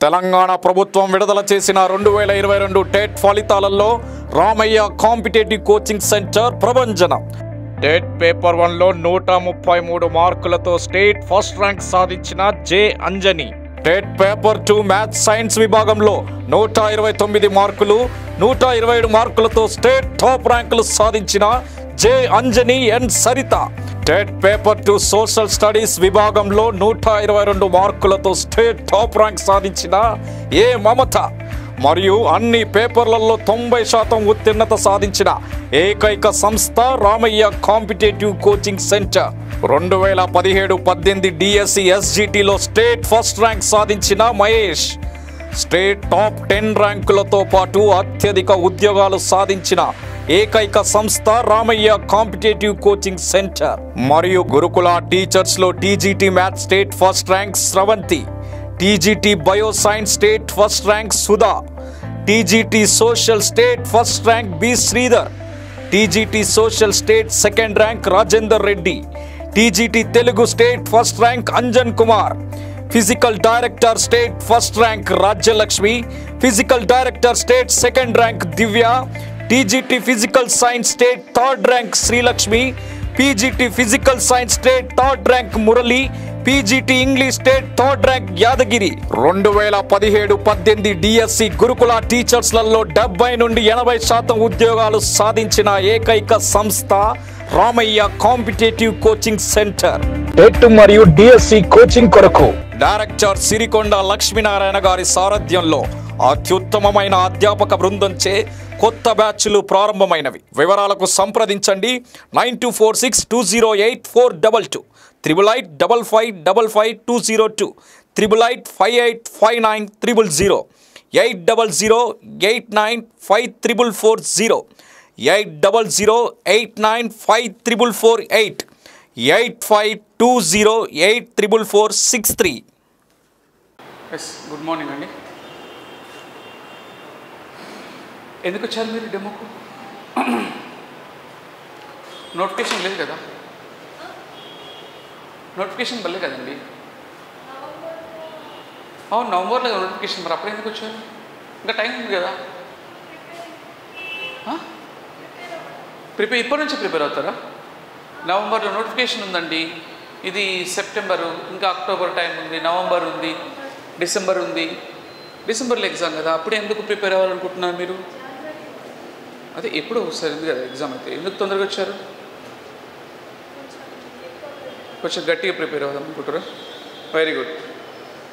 తెలంగాణ ప్రభుత్వం విడుదల చేసిన 2022 టెట్ ఫలితాలలో రామయ్య కాంపిటేటివ్ కోచింగ్ సెంటర్ ప్రభంజనం. టెట్ పేపర్ 1లో 133 మార్కులతో స్టేట్ ఫస్ట్ ర్యాంక్ సాధించిన J Anjani. TET paper 2 maths science విభాగంలో 129 మార్కులు, 127 మార్కులతో స్టేట్ టాప్ ర్యాంకులు సాధించిన J Anjani N Saritha. TET paper 2 social studies విభాగంలో 122 మార్కులతో స్టేట్ టాప్ ర్యాంక్ సాధించిన ఏ మమత. మరియు అన్ని పేపర్లలో 90% ఉత్తీర్ణత సాధించిన ఏకైక సంస్థ Ramayya competitive coaching centre. 2017-18 DSC ఎస్జిటిలో స్టేట్ ఫస్ట్ ర్యాంక్ సాధించిన మహేష్. స్టేట్ టాప్ 10 ర్యాంకులతో పాటు అత్యధిక ఉద్యోగాలు సాధించిన ఏకైక సంస్థ రామయ్య కాంపిటేటివ్ కోచింగ్ సెంటర్. మరియు గురుకుల టీచర్స్ లో TGT maths state first rank Sravanthi, TGT bio science state first rank Sudha, TGT social state first rank B Sridhar, TGT social state second rank Rajender Reddy, TGT Telugu state first rank Anjan Kumar, physical director state first rank Rajyalakshmi, physical director state second rank Divya, TGT physical science state third rank Srilakshmi, PGT physical science state third rank Murali, PGT English state third rank Yadagiri. 2017-18 DSC గురుకుల టీచర్స్లలో 70 నుండి 80% ఉద్యోగాలు సాధించిన ఏకైక సంస్థ Ramayya competitive coaching centre. TET మరియు DSC coaching కొరకు director Sirikonda Lakshminarayana గారి సారథ్యంలో అత్యుత్తమమైన అధ్యాపక బృందంచే కొత్త బ్యాచ్లు ప్రారంభమైనవి. వివరాలకు సంప్రదించండి 9246208422, 8885555202, 88585900, 8008954440, 8008954448, 85208443. ఎస్, గుడ్ మార్నింగ్ అండి. ఎందుకు వచ్చారు మీరు డెమోకు? నోటిఫికేషన్ లేదు కదా? నోటిఫికేషన్ వల్లే కదండి. అవును, నవంబర్లో నోటిఫికేషన్. మరి అప్పుడు ఎందుకు వచ్చారు? ఇంకా టైం ఉంది కదా. ఇప్పటి నుంచి ప్రిపేర్ అవుతారా? నవంబర్లో నోటిఫికేషన్ ఉందండి. ఇది సెప్టెంబరు, ఇంకా అక్టోబర్ టైం ఉంది, నవంబర్ ఉంది, డిసెంబర్ ఉంది. డిసెంబర్లో ఎగ్జామ్ కదా, అప్పుడు ఎందుకు ప్రిపేర్ అవ్వాలనుకుంటున్నారు మీరు? అదే ఎప్పుడు ఒకసారి ఉంది కదా ఎగ్జామ్. అయితే ఎందుకు తొందరగా వచ్చారు? కొంచెం గట్టిగా ప్రిపేర్ అవ్వదాం అనుకుంటారా? Very good.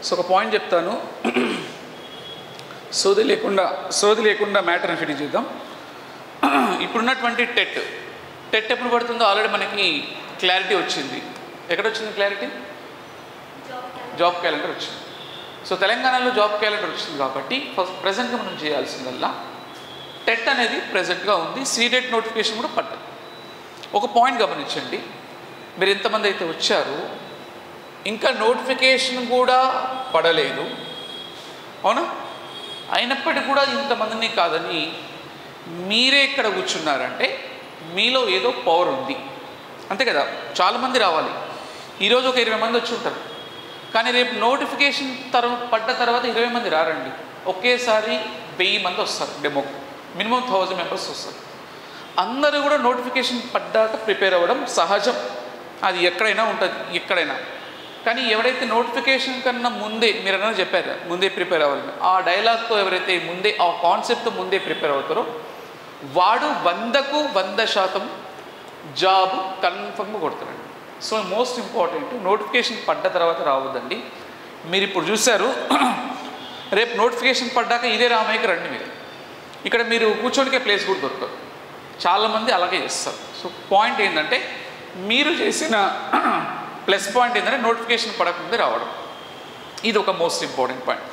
సో ఒక పాయింట్ చెప్తాను, సోది లేకుండా మ్యాటర్ని ఫినిష్ చేద్దాం. ఇప్పుడున్నటువంటి టెట్ ఎప్పుడు పడుతుందో ఆల్రెడీ మనకి క్లారిటీ వచ్చింది. ఎక్కడ వచ్చింది క్లారిటీ? జాబ్ క్యాలెండర్ వచ్చింది. సో తెలంగాణలో జాబ్ క్యాలెండర్ వచ్చింది కాబట్టి ప్రజెంట్గా మనం చేయాల్సిందల్లా టెట్ అనేది ప్రజెంట్గా ఉంది. సీడెట్ నోటిఫికేషన్ కూడా పడ్డది. ఒక పాయింట్ గమనించండి, మీరు ఎంతమంది అయితే వచ్చారు, ఇంకా నోటిఫికేషన్ కూడా పడలేదు, అవునా? అయినప్పటికీ కూడా ఇంతమందిని కాదని మీరే ఇక్కడ కూర్చున్నారంటే మీలో ఏదో పవర్ ఉంది, అంతే కదా? చాలామంది రావాలి. ఈరోజు ఒక 20 మంది వచ్చి ఉంటారు, కానీ రేపు నోటిఫికేషన్ పడ్డ తర్వాత 20 మంది రారండి. ఒకేసారి 1000 మంది వస్తారు డెమోకు, మినిమం 1000 మెంబర్స్ వస్తారు. అందరూ కూడా నోటిఫికేషన్ పడ్డాక ప్రిపేర్ అవ్వడం సహజం, అది ఎక్కడైనా ఉంటుంది, ఎక్కడైనా. కానీ ఎవరైతే నోటిఫికేషన్ కన్నా ముందే, మీరు అన్నా చెప్పారు ముందే ప్రిపేర్ అవ్వాలని, ఆ డైలాగ్తో ఎవరైతే ముందే, ఆ కాన్సెప్ట్తో ముందే ప్రిపేర్ అవుతారో వాడు 100కు 100% జాబ్ కన్ఫర్మ్గా కొడతారండి. సో మోస్ట్ ఇంపార్టెంట్, నోటిఫికేషన్ పడ్డ తర్వాత రావద్దండి. మీరు ఇప్పుడు చూశారు, రేపు నోటిఫికేషన్ పడ్డాక ఇదే రామయ్యకి రండి. ఇక్కడ మీరు కూర్చోనికే ప్లేస్ కూడా దొరకదు. చాలామంది అలాగే చేస్తారు. సో పాయింట్ ఏంటంటే, మీరు చేసిన ప్లస్ పాయింట్ ఏంటంటే నోటిఫికేషన్ పడకముందే రావడం. ఇది ఒక most important point.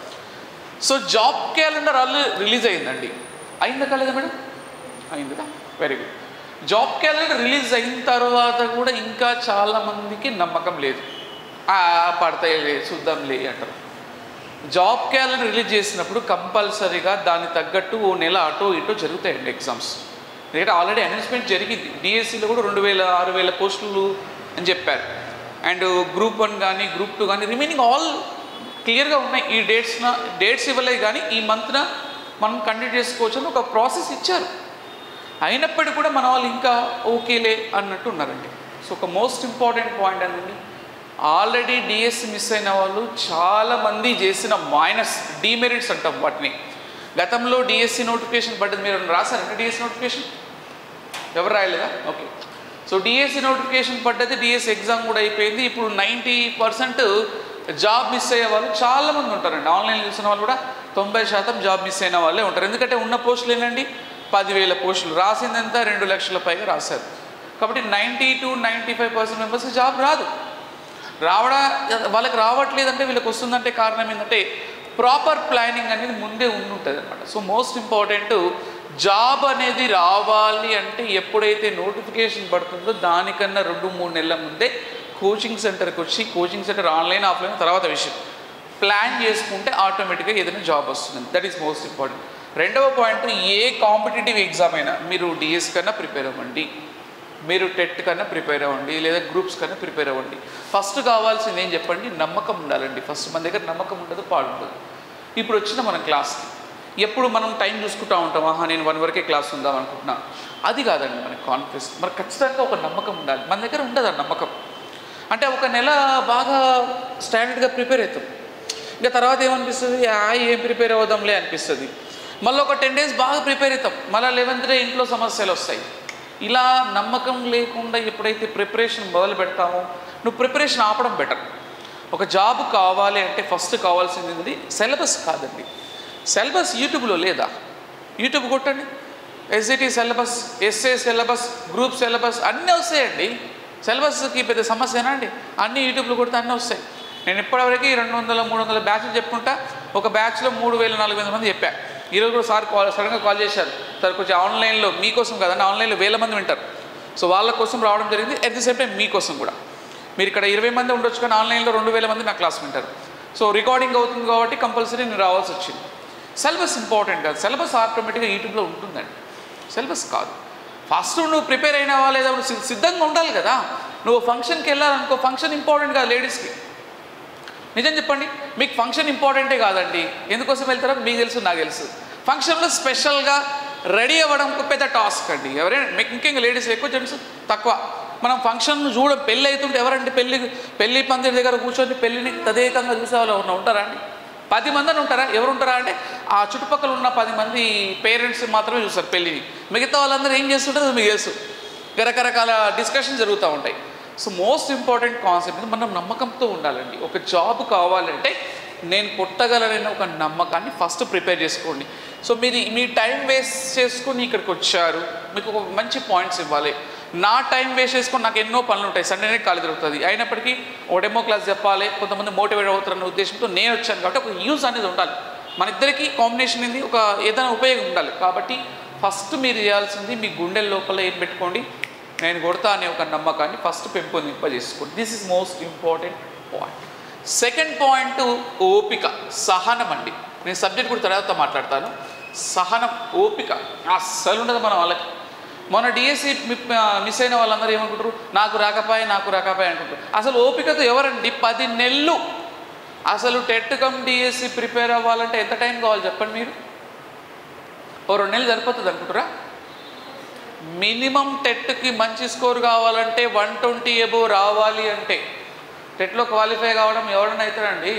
So job calendar release అయిందండి. అయిందా కాలేదా మేడం? అయిందా? Very good. Job calendar release అయిన తర్వాత కూడా ఇంకా చాలామందికి నమ్మకం లేదు. పడతాయిలే, చూద్దాంలే అంటారు. జాబ్ క్యాలెండర్ రిలీజ్ చేసినప్పుడు కంపల్సరీగా దానికి తగ్గట్టు ఓ నెల అటో ఇటో జరుగుతాయండి ఎగ్జామ్స్. ఎందుకంటే ఆల్రెడీ అనౌన్స్మెంట్ జరిగింది. డిఎస్సిలో కూడా 2000-6000 పోస్టులు అని చెప్పారు. అండ్ గ్రూప్ 1 కానీ గ్రూప్ 2 కానీ రిమైనింగ్ ఆల్ క్లియర్గా ఉన్నాయి. ఈ డేట్స్ ఇవ్వలేదు కానీ ఈ మంత్న మనం కండక్ట్ చేసుకోవచ్చు అని ఒక ప్రాసెస్ ఇచ్చారు. అయినప్పటికీ కూడా మన వాళ్ళు ఇంకా ఓకేలే అన్నట్టు ఉన్నారండి. సో ఒక మోస్ట్ ఇంపార్టెంట్ పాయింట్ అండి, ఆల్రెడీ డిఎస్సి మిస్ అయిన వాళ్ళు చాలామంది చేసిన మైనస్ డీమెరిట్స్ అంటాం వాటిని. గతంలో డిఎస్సి నోటిఫికేషన్ పడ్డది, మీరు రాశారంటే డిఎస్సి నోటిఫికేషన్ ఎవరు రాయలేదా? ఓకే. సో డిఎస్సి నోటిఫికేషన్ పడ్డది, డిఎస్సి ఎగ్జామ్ కూడా అయిపోయింది. ఇప్పుడు 90% జాబ్ మిస్ అయ్యే వాళ్ళు చాలామంది ఉంటారండి. ఆన్లైన్ చూసిన వాళ్ళు కూడా 90% జాబ్ మిస్ అయిన వాళ్ళే ఉంటారు. ఎందుకంటే ఉన్న పోస్టులు ఏంటండి 10,000 పోస్టులు, రాసిందంతా 2 లక్షల పైగా రాశారు. కాబట్టి 90 to 95% మెంబర్స్కి జాబ్ రాదు. వాళ్ళకి రావట్లేదంటే వీళ్ళకి వస్తుందంటే కారణం ఏంటంటే ప్రాపర్ ప్లానింగ్ అనేది ముందే ఉంటుంది అనమాట. సో మోస్ట్ ఇంపార్టెంట్, జాబ్ అనేది రావాలి అంటే ఎప్పుడైతే నోటిఫికేషన్ పడుతుందో దానికన్నా 2-3 నెలల ముందే కోచింగ్ సెంటర్కి వచ్చి, కోచింగ్ సెంటర్ ఆన్లైన్ ఆఫ్లైన్ తర్వాత విషయం, ప్లాన్ చేసుకుంటే ఆటోమేటిక్గా ఏదైనా జాబ్ వస్తుంది. That is most important. రెండవ పాయింట్, ఏ కాంపిటేటివ్ ఎగ్జామ్ అయినా మీరు డిఎస్ కన్నా ప్రిపేర్ అవ్వండి, మీరు టెట్ కన్నా ప్రిపేర్ అవ్వండి, లేదా గ్రూప్స్ కన్నా ప్రిపేర్ అవ్వండి. ఫస్ట్ కావాల్సింది ఏం చెప్పండి, నమ్మకం ఉండాలండి. ఫస్ట్ మన దగ్గర నమ్మకం ఉండదు, పాడుండదు. ఇప్పుడు వచ్చిన మన క్లాస్కి ఎప్పుడు మనం టైం చూసుకుంటూ ఉంటాం, ఆహా నేను 1 వరకే క్లాస్ ఉందాం అనుకుంటున్నా, అది కాదండి మనకి కాన్ఫిడెన్స్. మరి ఖచ్చితంగా ఒక నమ్మకం ఉండాలి. మన దగ్గర ఉండదు ఆ నమ్మకం. అంటే ఒక నెల బాగా స్టాండర్డ్గా ప్రిపేర్ అవుతాం, ఇంకా తర్వాత ఏమనిపిస్తుంది, ఏం ప్రిపేర్ అవుదాంలే అనిపిస్తుంది. మళ్ళీ ఒక 10 days బాగా ప్రిపేర్ అవుతాం, మళ్ళీ 11th day ఇంట్లో సమస్యలు వస్తాయి. ఇలా నమ్మకం లేకుండా ఎప్పుడైతే ప్రిపరేషన్ మొదలు పెడతామో, నువ్వు ప్రిపరేషన్ ఆపడం బెటర్. ఒక జాబ్ కావాలి అంటే ఫస్ట్ కావాల్సింది సిలబస్ కాదండి. సిలబస్ యూట్యూబ్లో లేదా? యూట్యూబ్ కొట్టండి, SGT syllabus, SA syllabus, group syllabus అన్నీ వస్తాయండి. సిలబస్కి పెద్ద సమస్యనా అండి? అన్నీ యూట్యూబ్లో కొడితే అన్నీ వస్తాయి. నేను ఇప్పటివరకు 200-300 బ్యాచ్లు చెప్పుకుంటా, ఒక బ్యాచ్లో 3,400 మంది చెప్పా. ఈరోజు కూడా సార్ సడన్గా కాల్ చేశారు, సార్ కొంచెం ఆన్లైన్లో మీకోసం కదండి, ఆన్లైన్లో 1000 మంది వింటారు, సో వాళ్ళ కోసం రావడం జరిగింది. అట్ ది సేమ్ టైం మీకోసం కూడా, మీరు ఇక్కడ 20 మంది ఉండొచ్చు కానీ ఆన్లైన్లో 2,000 మంది నా క్లాస్ వింటారు. సో రికార్డింగ్ అవుతుంది కాబట్టి కంపల్సరీ నేను రావాల్సి వచ్చింది. సిలబస్ ఇంపార్టెంట్ కాదు, సిలబస్ ఆటోమేటిక్గా యూట్యూబ్లో ఉంటుందండి, సిలబస్ కాదు. ఫస్ట్ నువ్వు ప్రిపేర్ అయినావా లేదా, నువ్వు సిద్ధంగా ఉండాలి కదా. నువ్వు ఫంక్షన్కి వెళ్ళాలనుకో, ఫంక్షన్ ఇంపార్టెంట్ కాదు లేడీస్కి. నిజం చెప్పండి, మీకు ఫంక్షన్ ఇంపార్టెంటే కాదండి. ఎందుకోసం వెళ్తారో మీకు తెలుసు, నాకు తెలుసు. ఫంక్షన్లో స్పెషల్గా రెడీ అవ్వడం పెద్ద టాస్క్ అండి. ఎవరైనా ముఖ్యంగా లేడీస్, ఎక్కువ జెంట్స్ తక్కువ. మనం ఫంక్షన్ చూడం, పెళ్ళి అవుతుంటే ఎవరంటే పెళ్లి పందిరి దగ్గర కూర్చొని పెళ్ళిని తదేకంగా చూసే వాళ్ళు ఉంటారా అండి? 10 మంది ఉంటారా? ఎవరు ఉంటారా అంటే ఆ చుట్టుపక్కల ఉన్న 10 మంది పేరెంట్స్ మాత్రమే చూస్తారు పెళ్ళిని. మిగతా వాళ్ళందరూ ఏం చేస్తుంటారో మీకు తెలుసు, రకరకాల డిస్కషన్ జరుగుతూ ఉంటాయి. సో మోస్ట్ ఇంపార్టెంట్ కాన్సెప్ట్ మనం నమ్మకంతో ఉండాలండి. ఒక జాబ్ కావాలంటే నేను కొట్టగలనైనా ఒక నమ్మకాన్ని ఫస్ట్ ప్రిపేర్ చేసుకోండి. సో మీ టైం వేస్ట్ చేసుకొని ఇక్కడికి వచ్చారు, మీకు ఒక మంచి పాయింట్స్ ఇవ్వాలి. నా టైం వేస్ట్ చేసుకొని నాకు ఎన్నో పనులు ఉంటాయి, సండేనే ఖాళీ దొరుకుతుంది. అయినప్పటికీ ఒక డెమో క్లాస్ చెప్పాలి, కొంతమంది మోటివేట్ అవుతారన్న ఉద్దేశంతో నేను వచ్చాను. కాబట్టి ఒక యూజ్ అనేది ఉండాలి, మన ఇద్దరికి కాంబినేషన్ ఇది ఒక ఏదైనా ఉపయోగం ఉండాలి. కాబట్టి ఫస్ట్ మీరు చేయాల్సింది మీ గుండెల లోపల ఏం పెట్టుకోండి, నేను కొడతా అనే ఒక నమ్మకాన్ని ఫస్ట్ పెంపొందింపజేసుకోండి. This is most important point. Second point ఓపిక, సహనం అండి. నేను సబ్జెక్ట్ కూడా తర్వాత మాట్లాడతాను. సహనం, ఓపిక అస్సలు ఉండదు మన వాళ్ళకి. మొన్న డిఎస్సి మిస్ అయిన వాళ్ళందరూ ఏమనుకుంటారు, నాకు రాకపోయి అనుకుంటారు. అసలు ఓపికతో ఎవరండి 10 నెలలు అసలు టెట్ కమ్ డిఎస్సి ప్రిపేర్ అవ్వాలంటే ఎంత టైం కావాలి చెప్పండి మీరు? ఓ 2 నెలలు సరిపోతుంది అనుకుంటారా? మినిమం టెట్కి మంచి స్కోర్ కావాలంటే 120 అబోవ్ రావాలి. అంటే టెట్లో క్వాలిఫై కావడం ఎవరైనా అవుతారండి,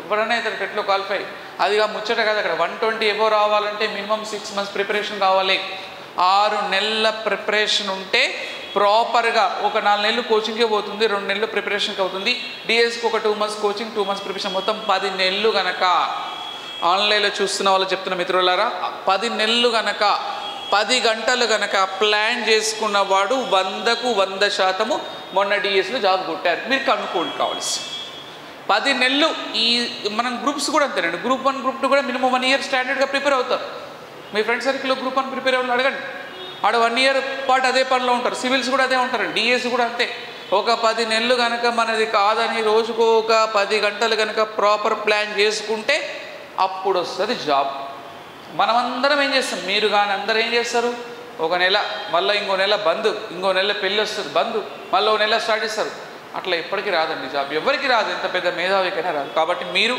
ఎవరైనా అవుతారు టెట్లో క్వాలిఫై. అదిగా ముచ్చట కాదు. అక్కడ 120 అబోవ్ రావాలంటే మినిమం 6 months ప్రిపరేషన్ కావాలి. 6 నెలల ప్రిపరేషన్ ఉంటే ప్రాపర్గా ఒక 4 నెలలు కోచింగ్కే పోతుంది, 2 నెలలు ప్రిపరేషన్కి అవుతుంది. డిఎస్కి ఒక 2 months కోచింగ్, 2 months ప్రిపరేషన్, మొత్తం 10 నెలలు కనుక ఆన్లైన్లో చూస్తున్న వాళ్ళు చెప్తున్న మిత్రులారా, 10 నెలలు కనుక 10 గంటలు కనుక ప్లాన్ చేసుకున్నవాడు 100కు 100% మొన్న డిఎస్లో జాబ్ కొట్టారు. మీరు కనుక్కోండి కావాల్సి 10 నెలలు. ఈ మనం గ్రూప్స్ కూడా అంతేనండి, గ్రూప్ 1 గ్రూప్ 2 కూడా మినిమం 1 year స్టాండర్డ్గా ప్రిపేర్ అవుతారు. మీ ఫ్రెండ్ సర్కిల్లో గ్రూప్ 1 ప్రిపేర్ అవ్వాలి అడగండి, ఆడ 1 year పాటు అదే పనిలో ఉంటారు. సివిల్స్ కూడా అదే ఉంటారండి, డిఎస్ కూడా అంతే. ఒక 10 నెలలు కనుక మనది కాదని రోజుకు ఒక 10 గంటలు కనుక ప్రాపర్ ప్లాన్ చేసుకుంటే అప్పుడు వస్తుంది జాబ్. మనమందరం ఏం చేస్తాం, మీరు కానీ అందరూ ఏం చేస్తారు, ఒక నెల మళ్ళీ ఇంకో నెల బంద్, ఇంకో నెల పెళ్ళి వస్తుంది బంద్, మళ్ళీ ఒక నెల స్టార్ట్ చేస్తారు. అట్లా ఎప్పటికీ రాదండి జాబ్, ఎవరికి రాదు, ఎంత పెద్ద మేధావికైనా రాదు. కాబట్టి మీరు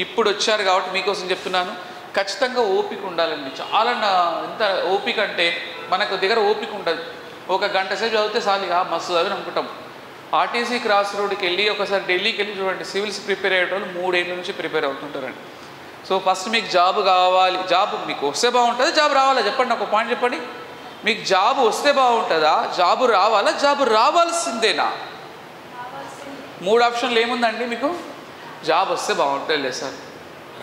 ఇప్పుడు వచ్చారు కాబట్టి మీకోసం చెప్తున్నాను, ఖచ్చితంగా ఓపిక ఉండాలండి. చాలా ఎంత ఓపిక అంటే మనకు దగ్గర ఓపిక ఉంటుంది. ఒక గంట సేపు చదివితే చాలుగా మస్తు చదివి అనుకుంటాం. ఆర్టీసీ క్రాస్ రోడ్కి వెళ్ళి ఒకసారి ఢిల్లీకి వెళ్ళి చూడండి, సివిల్స్ ప్రిపేర్ అయ్యే వాళ్ళు 3 ఏళ్ళ నుంచి ప్రిపేర్ అవుతుంటారండి. సో ఫస్ట్ మీకు జాబ్ కావాలి, జాబ్ మీకు వస్తే బాగుంటుంది, జాబ్ రావాలా? చెప్పండి, నాకు పాయింట్ చెప్పండి. మీకు జాబ్ వస్తే బాగుంటుందా, జాబు రావాలా, జాబు రావాల్సిందేనా? 3 ఆప్షన్లు ఏముందండి మీకు? జాబ్ వస్తే బాగుంటుంది లేదు సార్,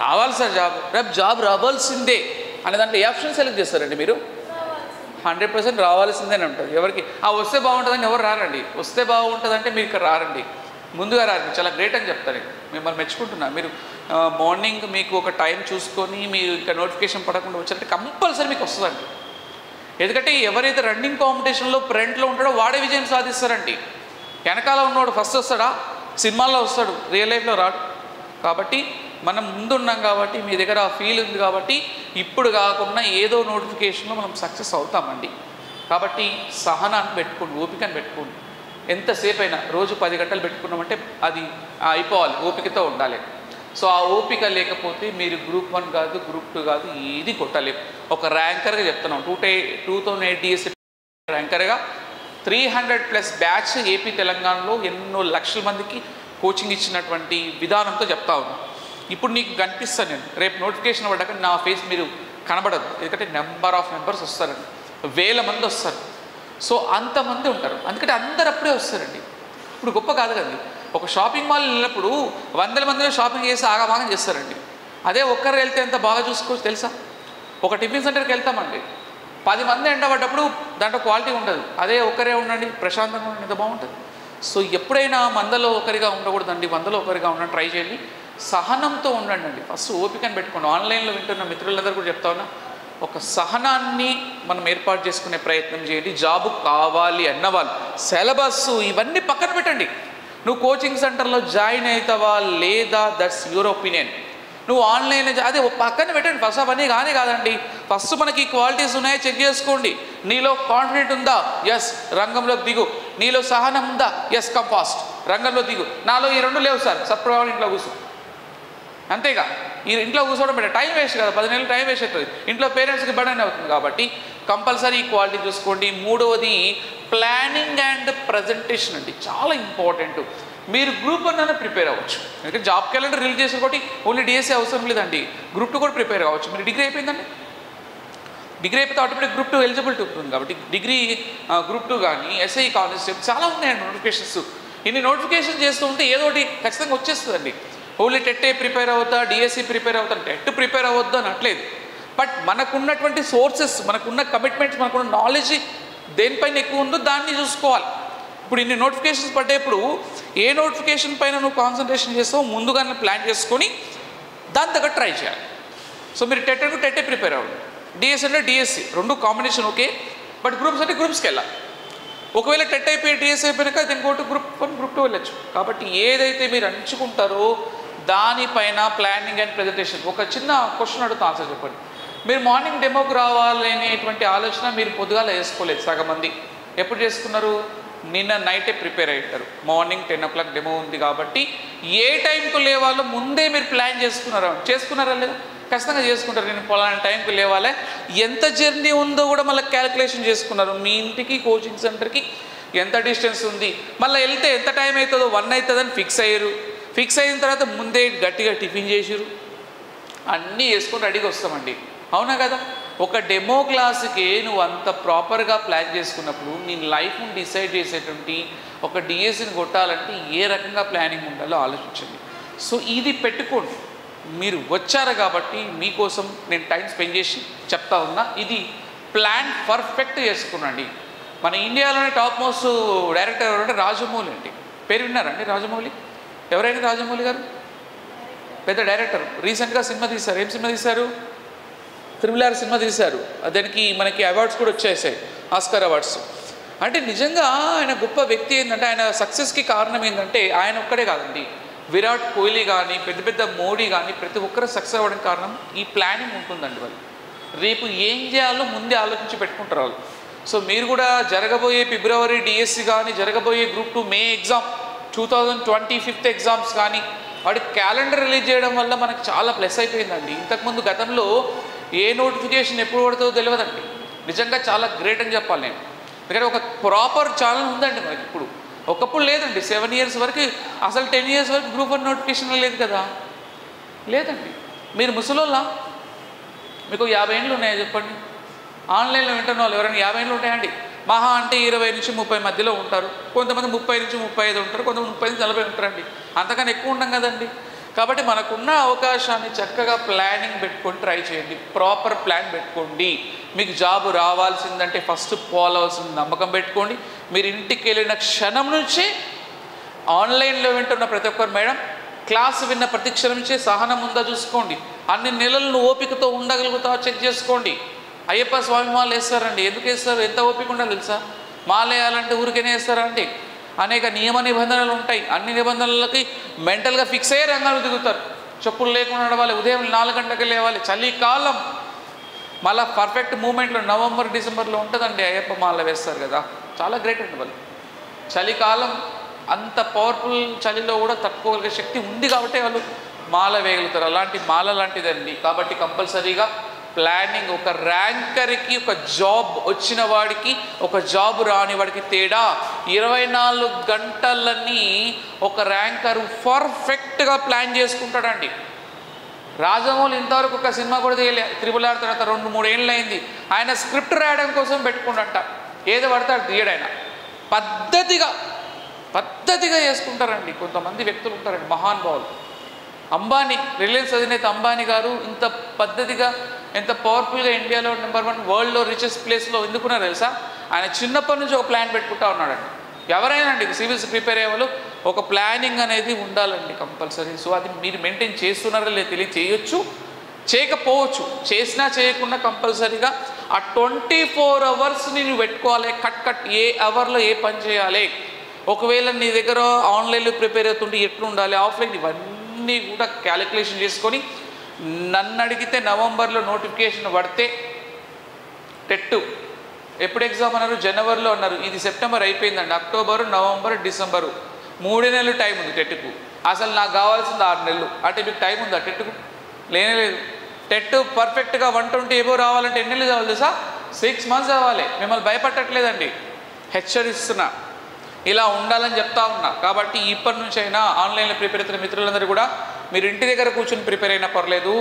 రావాలి సార్ జాబ్, రేపు జాబ్ రావాల్సిందే అనే దాంట్లో ఏ ఆప్షన్ సెలెక్ట్ చేస్తారండి మీరు? 100% రావాల్సిందేనే ఉంటుంది. ఎవరికి వస్తే బాగుంటుందని ఎవరు రారండి. వస్తే బాగుంటుందంటే మీరు ఇక్కడ రారండి, ముందుగా రారు. చాలా గ్రేట్ అని చెప్తారు, మిమ్మల్ని మెచ్చుకుంటున్నా. మీరు మార్నింగ్ మీకు ఒక టైం చూసుకొని మీరు ఇంకా నోటిఫికేషన్ పడకుండా వచ్చారంటే కంపల్సరీ మీకు వస్తుందండి. ఎందుకంటే ఎవరైతే రన్నింగ్ కాంపిటీషన్లో ఫ్రంట్లో ఉంటాడో వాడే విజయం సాధిస్తారండి. వెనకాల ఉన్నవాడు ఫస్ట్ వస్తాడా? సినిమాల్లో వస్తాడు, రియల్ లైఫ్లో రాడు. కాబట్టి మనం ముందున్నాం కాబట్టి, మీ దగ్గర ఆ ఫీల్ ఉంది కాబట్టి ఇప్పుడు కాకుండా ఏదో నోటిఫికేషన్లో మనం సక్సెస్ అవుతామండి. కాబట్టి సహనాన్ని పెట్టుకోండి, ఓపికను పెట్టుకోండి. ఎంతసేపు అయినా రోజు 10 గంటలు పెట్టుకున్నామంటే అది అయిపోవాలి, ఓపికతో ఉండాలి. సో ఆ ఓపిక లేకపోతే మీరు గ్రూప్ 1 కాదు, గ్రూప్ 2 కాదు, ఏది కొట్టలేము. ఒక ర్యాంకర్గా చెప్తున్నాం, 2008 డిఎస్సి ర్యాంకర్గా 300+ బ్యాచ్ ఏపీ తెలంగాణలో ఎన్నో లక్షల మందికి కోచింగ్ ఇచ్చినటువంటి విధానంతో చెప్తా ఉన్నాం. ఇప్పుడు నీకు కనిపిస్తాను నేను, రేపు నోటిఫికేషన్ పడ్డాక నా ఫేస్ మీరు కనబడదు. ఎందుకంటే నెంబర్ ఆఫ్ మెంబర్స్ వస్తారండి, 1000 మంది వస్తారు. సో అంతమంది ఉంటారు, అందుకంటే అందరు అప్పుడే వస్తారండి. ఇప్పుడు గొప్ప కాదు కదండి, ఒక షాపింగ్ మాల్ వెళ్ళినప్పుడు 100 మందిలో షాపింగ్ చేసి ఆగమాగం చేస్తారండి. అదే ఒక్కరు వెళ్తే ఎంత బాగా చూసుకోవచ్చు తెలుసా? ఒక టిఫిన్ సెంటర్కి వెళ్తామండి, 10 మంది ఎండబడ్డప్పుడు దాంట్లో క్వాలిటీ ఉండదు. అదే ఒక్కరే ఉండండి, ప్రశాంతంగా ఉండండి, ఎంత బాగుంటుంది. సో ఎప్పుడైనా మందలో ఒకరిగా ఉండకూడదండి, 100లో ఒకరిగా ఉండడం ట్రై చేయండి. సహనంతో ఉండండి అండి, ఫస్ట్ ఓపికను పెట్టుకోండి. ఆన్లైన్లో వింటున్న మిత్రులందరూ కూడా చెప్తా ఉన్నా, ఒక సహనాన్ని మనం ఏర్పాటు చేసుకునే ప్రయత్నం చేయండి. జాబు కావాలి అన్నవాళ్ళు సిలబస్ ఇవన్నీ పక్కన పెట్టండి. నువ్వు కోచింగ్ సెంటర్లో జాయిన్ అవుతావా లేదా, దట్స్ యువర్ ఒపీనియన్. నువ్వు ఆన్లైన్ అదే పక్కన పెట్టండి. ఫస్ట్ అవన్నీ కానీ కాదండి, ఫస్ట్ మనకి క్వాలిటీస్ ఉన్నాయో చెక్ చేసుకోండి. నీలో కాన్ఫిడెంట్ ఉందా? ఎస్, రంగంలోకి దిగు. నీలో సహనం ఉందా? ఎస్, కమ్ ఫాస్ట్, రంగంలో దిగు. నాలో ఈ 2 లేవు సార్, సత్ప్రభావం ఇంట్లో కూర్చో. అంతేగా, ఈ ఇంట్లో కూర్చోవడం పెట్టే టైం వేస్ట్ కదా, 10 నెలలు టైం వేస్ట్ అవుతుంది, ఇంట్లో పేరెంట్స్కి బర్డెన్ అవుతుంది. కాబట్టి కంపల్సరీ ఈ క్వాలిటీ చూసుకోండి. 3వది ప్లానింగ్ అండ్ ప్రజెంటేషన్ అండి, చాలా ఇంపార్టెంట్. మీరు గ్రూప్ 1 అయినా ప్రిపేర్ అవ్వచ్చు, ఎందుకంటే జాబ్ క్యాలెండర్ రిలీజ్ చేసిన కాబట్టి ఓన్లీ డిఎస్సీ అవసరం లేదండి, గ్రూప్ 2 కూడా ప్రిపేర్ అవ్వచ్చు. మీరు డిగ్రీ అయిపోయిందండి, డిగ్రీ అయిపోతే ఆటోమేటిక్ గ్రూప్ 2 ఎలిజిబిలిటీ ఉంటుంది. కాబట్టి డిగ్రీ గ్రూప్ 2 కానీ ఎస్ఐ కానిస్టేబుల్ చాలా ఉన్నాయండి నోటిఫికేషన్స్. ఇన్ని నోటిఫికేషన్ చేస్తూ ఉంటే ఏదో ఒకటి ఖచ్చితంగా వచ్చేస్తుందండి. ఓన్లీ టెట్టే ప్రిపేర్ అవుతా, డిఎస్సి ప్రిపేర్ అవుతాను, టెట్ ప్రిపేర్ అవ్వద్దు అని అనట్లేదు. బట్ మనకున్నటువంటి సోర్సెస్, మనకున్న కమిట్మెంట్స్, మనకున్న నాలెడ్జ్ దేనిపైన ఎక్కువ ఉందో దాన్ని చూసుకోవాలి. ఇప్పుడు ఇన్ని నోటిఫికేషన్స్ పడ్డేప్పుడు ఏ నోటిఫికేషన్ పైన నువ్వు కాన్సన్ట్రేషన్ చేస్తావు ముందుగానే ప్లాన్ చేసుకొని దాని దగ్గర ట్రై చేయాలి. సో మీరు టెట్ అంటే టెట్టే ప్రిపేర్ అవ్వండి, డిఎస్సి అంటే DSC, 2 combination okay. But groups అంటే గ్రూప్స్కి వెళ్ళాలి. ఒకవేళ టెట్ అయిపోయి డిఎస్సి అయిపోయినాక ఇంకోటి గ్రూప్ 1 గ్రూప్ 2 వెళ్ళచ్చు. కాబట్టి ఏదైతే మీరు ఎంచుకుంటారో దానిపైన ప్లానింగ్ అండ్ ప్రజెంటేషన్. ఒక చిన్న క్వశ్చన్ అడుగుతా, ఆన్సర్ చెప్పండి. మీరు మార్నింగ్ డెమోకి రావాలనేటువంటి ఆలోచన మీరు పొద్దుగాల వేసుకోలేదు, సగం మంది ఎప్పుడు చేసుకున్నారు? నిన్న నైటే ప్రిపేర్ అయ్యారు. మార్నింగ్ 10 o'clock డెమో ఉంది కాబట్టి ఏ టైంకు లేవాలో ముందే మీరు ప్లాన్ చేసుకున్నారా లేదా? ఖచ్చితంగా చేసుకుంటారు. నేను పలానా టైంకి లేవాలి, ఎంత జర్నీ ఉందో కూడా మళ్ళీ క్యాలిక్యులేషన్ చేసుకున్నారు. మీ ఇంటికి కోచింగ్ సెంటర్కి ఎంత డిస్టెన్స్ ఉంది, మళ్ళీ వెళ్తే ఎంత టైం అవుతుందో, 1 అవుతుందని ఫిక్స్ అయ్యారు. ఫిక్స్ అయిన తర్వాత ముందే గట్టిగా టిఫిన్ చేసిరు, అన్నీ వేసుకొని రెడీగా వస్తామండి, అవునా కదా? ఒక డెమో క్లాస్కి నువ్వు అంత ప్రాపర్గా ప్లాన్ చేసుకున్నప్పుడు నీ లైఫ్ని డిసైడ్ చేసేటువంటి ఒక డిఎస్సిని కొట్టాలంటే ఏ రకంగా ప్లానింగ్ ఉండాలో ఆలోచించండి. సో ఇది పెట్టుకోండి. మీరు వచ్చారు కాబట్టి మీకోసం నేను టైం స్పెండ్ చేసి చెప్తా ఉన్నా. ఇది ప్లాన్ పర్ఫెక్ట్ చేసుకున్నాండి. మన ఇండియాలోనే టాప్ మోస్ట్ డైరెక్టర్ ఎవరంటే రాజమౌళి అండి. పేరు విన్నారండి రాజమౌళి? ఎవరైనా రాజమౌళి గారు పెద్ద డైరెక్టర్. రీసెంట్గా సినిమా తీశారు. ఏం సినిమా తీశారు? RRR సినిమా తీశారు. దానికి మనకి అవార్డ్స్ కూడా వచ్చేసాయి, ఆస్కార్ అవార్డ్స్. అంటే నిజంగా ఆయన గొప్ప వ్యక్తి. ఏంటంటే ఆయన సక్సెస్కి కారణం ఏంటంటే ఆయన ఒక్కడే కాదండి, విరాట్ కోహ్లీ కానీ, పెద్ద పెద్ద మోడీ కానీ, ప్రతి ఒక్కరు సక్సెస్ అవ్వడానికి కారణం ఈ ప్లానింగ్ ఉంటుందండి. వాళ్ళు రేపు ఏం చేయాలో ముందే ఆలోచించి పెట్టుకుంటారు వాళ్ళు. సో మీరు కూడా జరగబోయే ఫిబ్రవరి డిఎస్సి కానీ, జరగబోయే గ్రూప్ 2 మే ఎగ్జామ్ 2025 ఎగ్జామ్స్ కానీ వాడి క్యాలెండర్ రిలీజ్ చేయడం వల్ల మనకు చాలా ప్లస్ అయిపోయిందండి. ఇంతకుముందు గతంలో ఏ నోటిఫికేషన్ ఎప్పుడు పడుతుందో తెలియదండి. నిజంగా చాలా గ్రేట్ అని చెప్పాలి నేను. ఎందుకంటే ఒక ప్రాపర్ ఛానల్ ఉందండి మనకి ఇప్పుడు. ఒకప్పుడు లేదండి. 7 years వరకు, అసలు 10 years వరకు గ్రూప్ 1 నోటిఫికేషన్ లేదు కదా, లేదండి. మీరు ముసలోళ్ళా? మీకు 50 ఏళ్ళు ఉన్నాయా చెప్పండి? ఆన్లైన్లో వింటున్న వాళ్ళు ఎవరైనా 50 ఏళ్ళు ఉంటాయండి? మహా అంటే 20 నుంచి 30 మధ్యలో ఉంటారు. కొంతమంది 30 నుంచి 35 ఉంటారు, కొంతమంది 30 నుంచి 40 ఉంటారండి. అంతకన్నా ఎక్కువ ఉంటాం కదండి. కాబట్టి మనకున్న అవకాశాన్ని చక్కగా ప్లానింగ్ పెట్టుకొని ట్రై చేయండి. ప్రాపర్ ప్లాన్ పెట్టుకోండి. మీకు జాబ్ రావాల్సిందంటే ఫస్ట్ పోవాల్సిన నమ్మకం పెట్టుకోండి. మీరు ఇంటికి వెళ్ళిన క్షణం నుంచే ఆన్లైన్లో వింటున్న ప్రతి ఒక్కరు మేడం క్లాస్ విన్న ప్రతి క్షణం నుంచే సహనం ఉందా చూసుకోండి. అన్ని నెలలను ఓపికతో ఉండగలుగుతావా చెక్ చేసుకోండి. అయ్యప్ప స్వామి మాల వేస్తారండి. ఎందుకు వేస్తారు? ఎంత ఓపిక ఉండాలి తెలుసా? మాల వేయాలంటే ఊరికేనే వేస్తారా అంటే అనేక నియమ నిబంధనలు ఉంటాయి. అన్ని నిబంధనలకి మెంటల్గా ఫిక్స్ అయ్యే రంగాలు దిగుతారు. చెప్పులు లేకుండా నడవాలి, ఉదయం 4 గంటలకు లేవాలి, చలికాలం, మళ్ళీ పర్ఫెక్ట్ మూమెంట్లో నవంబర్ డిసెంబర్లో ఉంటుందండి అయ్యప్ప మాల వేస్తారు కదా, చాలా గ్రేట్ అండి వాళ్ళు. చలికాలం అంత పవర్ఫుల్ చలిలో కూడా తట్టుకోగలిగే శక్తి ఉంది కాబట్టి వాళ్ళు మాల వేయగలుగుతారు. అలాంటి మాల లాంటిదండి. కాబట్టి కంపల్సరీగా ప్లానింగ్, ఒక ర్యాంకర్కి ఒక జాబ్ వచ్చిన వాడికి ఒక జాబ్ రాని వాడికి తేడా 24 గంటలని ఒక ర్యాంకర్ పర్ఫెక్ట్గా ప్లాన్ చేసుకుంటాడండి. రాజమౌళి ఇంతవరకు ఒక సినిమా కూడా తీయలే. RRR తర్వాత 2-3 ఏళ్ళు అయింది. ఆయన స్క్రిప్ట్ రాయడం కోసం పెట్టుకుంటా ఏదో పడతాడు తీయడు. ఆయన పద్ధతిగా చేసుకుంటారండి. కొంతమంది వ్యక్తులు ఉంటారండి మహానుభావులు. అంబానీ, రిలయన్స్ అధినేత అంబానీ గారు ఇంత పద్ధతిగా, ఎంత పవర్ఫుల్గా ఇండియాలో నెంబర్ 1 వరల్డ్లో రిచెస్ట్ ప్లేస్లో ఎందుకున్నారు తెలుసా? ఆయన చిన్నప్పటి నుంచి ఒక ప్లాన్ పెట్టుకుంటా ఉన్నాడండి. ఎవరైనా అండి సివిల్స్ ప్రిపేర్ అయ్యే వాళ్ళు ఒక ప్లానింగ్ అనేది ఉండాలండి కంపల్సరీ. సో అది మీరు మెయింటైన్ చేస్తున్నారో లేదు తెలియదు, చేయొచ్చు చేయకపోవచ్చు, చేసినా చేయకుండా కంపల్సరీగా ఆ 24 అవర్స్ని నువ్వు పెట్టుకోవాలి. కట్ ఏ అవర్లో ఏ పని చేయాలి. ఒకవేళ నీ దగ్గర ఆన్లైన్లో ప్రిపేర్ అవుతుంటే ఎట్లు ఉండాలి, ఆఫ్లైన్, ఇవన్నీ కూడా క్యాలిక్యులేషన్ చేసుకొని నన్ను అడిగితే నవంబర్లో నోటిఫికేషన్ పడితే టెట్ ఎప్పుడు ఎగ్జామ్ అన్నారు? జనవరిలో అన్నారు. ఇది సెప్టెంబర్ అయిపోయిందండి. అక్టోబరు, నవంబర్, డిసెంబరు 3 నెలలు టైం ఉంది టెట్కు. అసలు నాకు కావాల్సింది 6 నెలలు. అంటే మీకు టైం ఉందా టెట్కు? లేదు. టెట్ పర్ఫెక్ట్గా 120 ఎబో రావాలంటే ఎన్ని నెలలు కావాలి తెలుసా? 6 months అవ్వాలి. మిమ్మల్ని భయపడట్లేదండి, హెచ్చరిస్తున్నా. ఇలా ఉండాలని చెప్తా ఉన్నా. కాబట్టి ఇప్పటి నుంచి అయినా ఆన్లైన్లో ప్రిపేర్ అవుతున్న మిత్రులందరూ కూడా మీరు ఇంటి దగ్గర కూర్చొని ప్రిపేర్ అయినా పర్లేదు,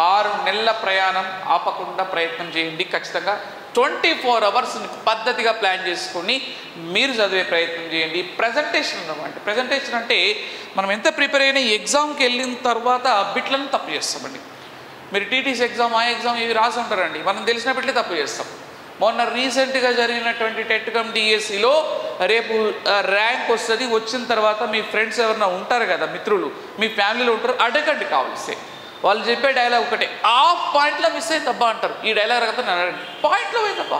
6 నెలల ప్రయాణం ఆపకుండా ప్రయత్నం చేయండి. ఖచ్చితంగా 24 అవర్స్ని పద్ధతిగా ప్లాన్ చేసుకొని మీరు చదివే ప్రయత్నం చేయండి. ప్రజెంటేషన్ అన్నమాట. ప్రజెంటేషన్ అంటే మనం ఎంత ప్రిపేర్ అయినా ఎగ్జామ్కి వెళ్ళిన తర్వాత బిట్లను తప్పు చేస్తామండి. మీరు టీటీసీ ఎగ్జామ్, ఆ ఎగ్జామ్ ఇవి రాసి ఉంటారండి, మనం తెలిసిన బిట్లే తప్పు చేస్తాం. మొన్న రీసెంట్గా జరిగినటువంటి టెట్కమ్ డిఎస్సిలో రేపు ర్యాంక్ వస్తుంది. వచ్చిన తర్వాత మీ ఫ్రెండ్స్ ఎవరైనా ఉంటారు కదా, మిత్రులు, మీ ఫ్యామిలీలో ఉంటారు, అడగండి కావాల్సి. వాళ్ళు చెప్పే డైలాగ్ ఒకటే, ఆ పాయింట్లో మిస్ అయింది తప్ప అంటారు. ఈ డైలాగ్ రకత నేను అడగండి, పాయింట్లో పోయింది తప్ప,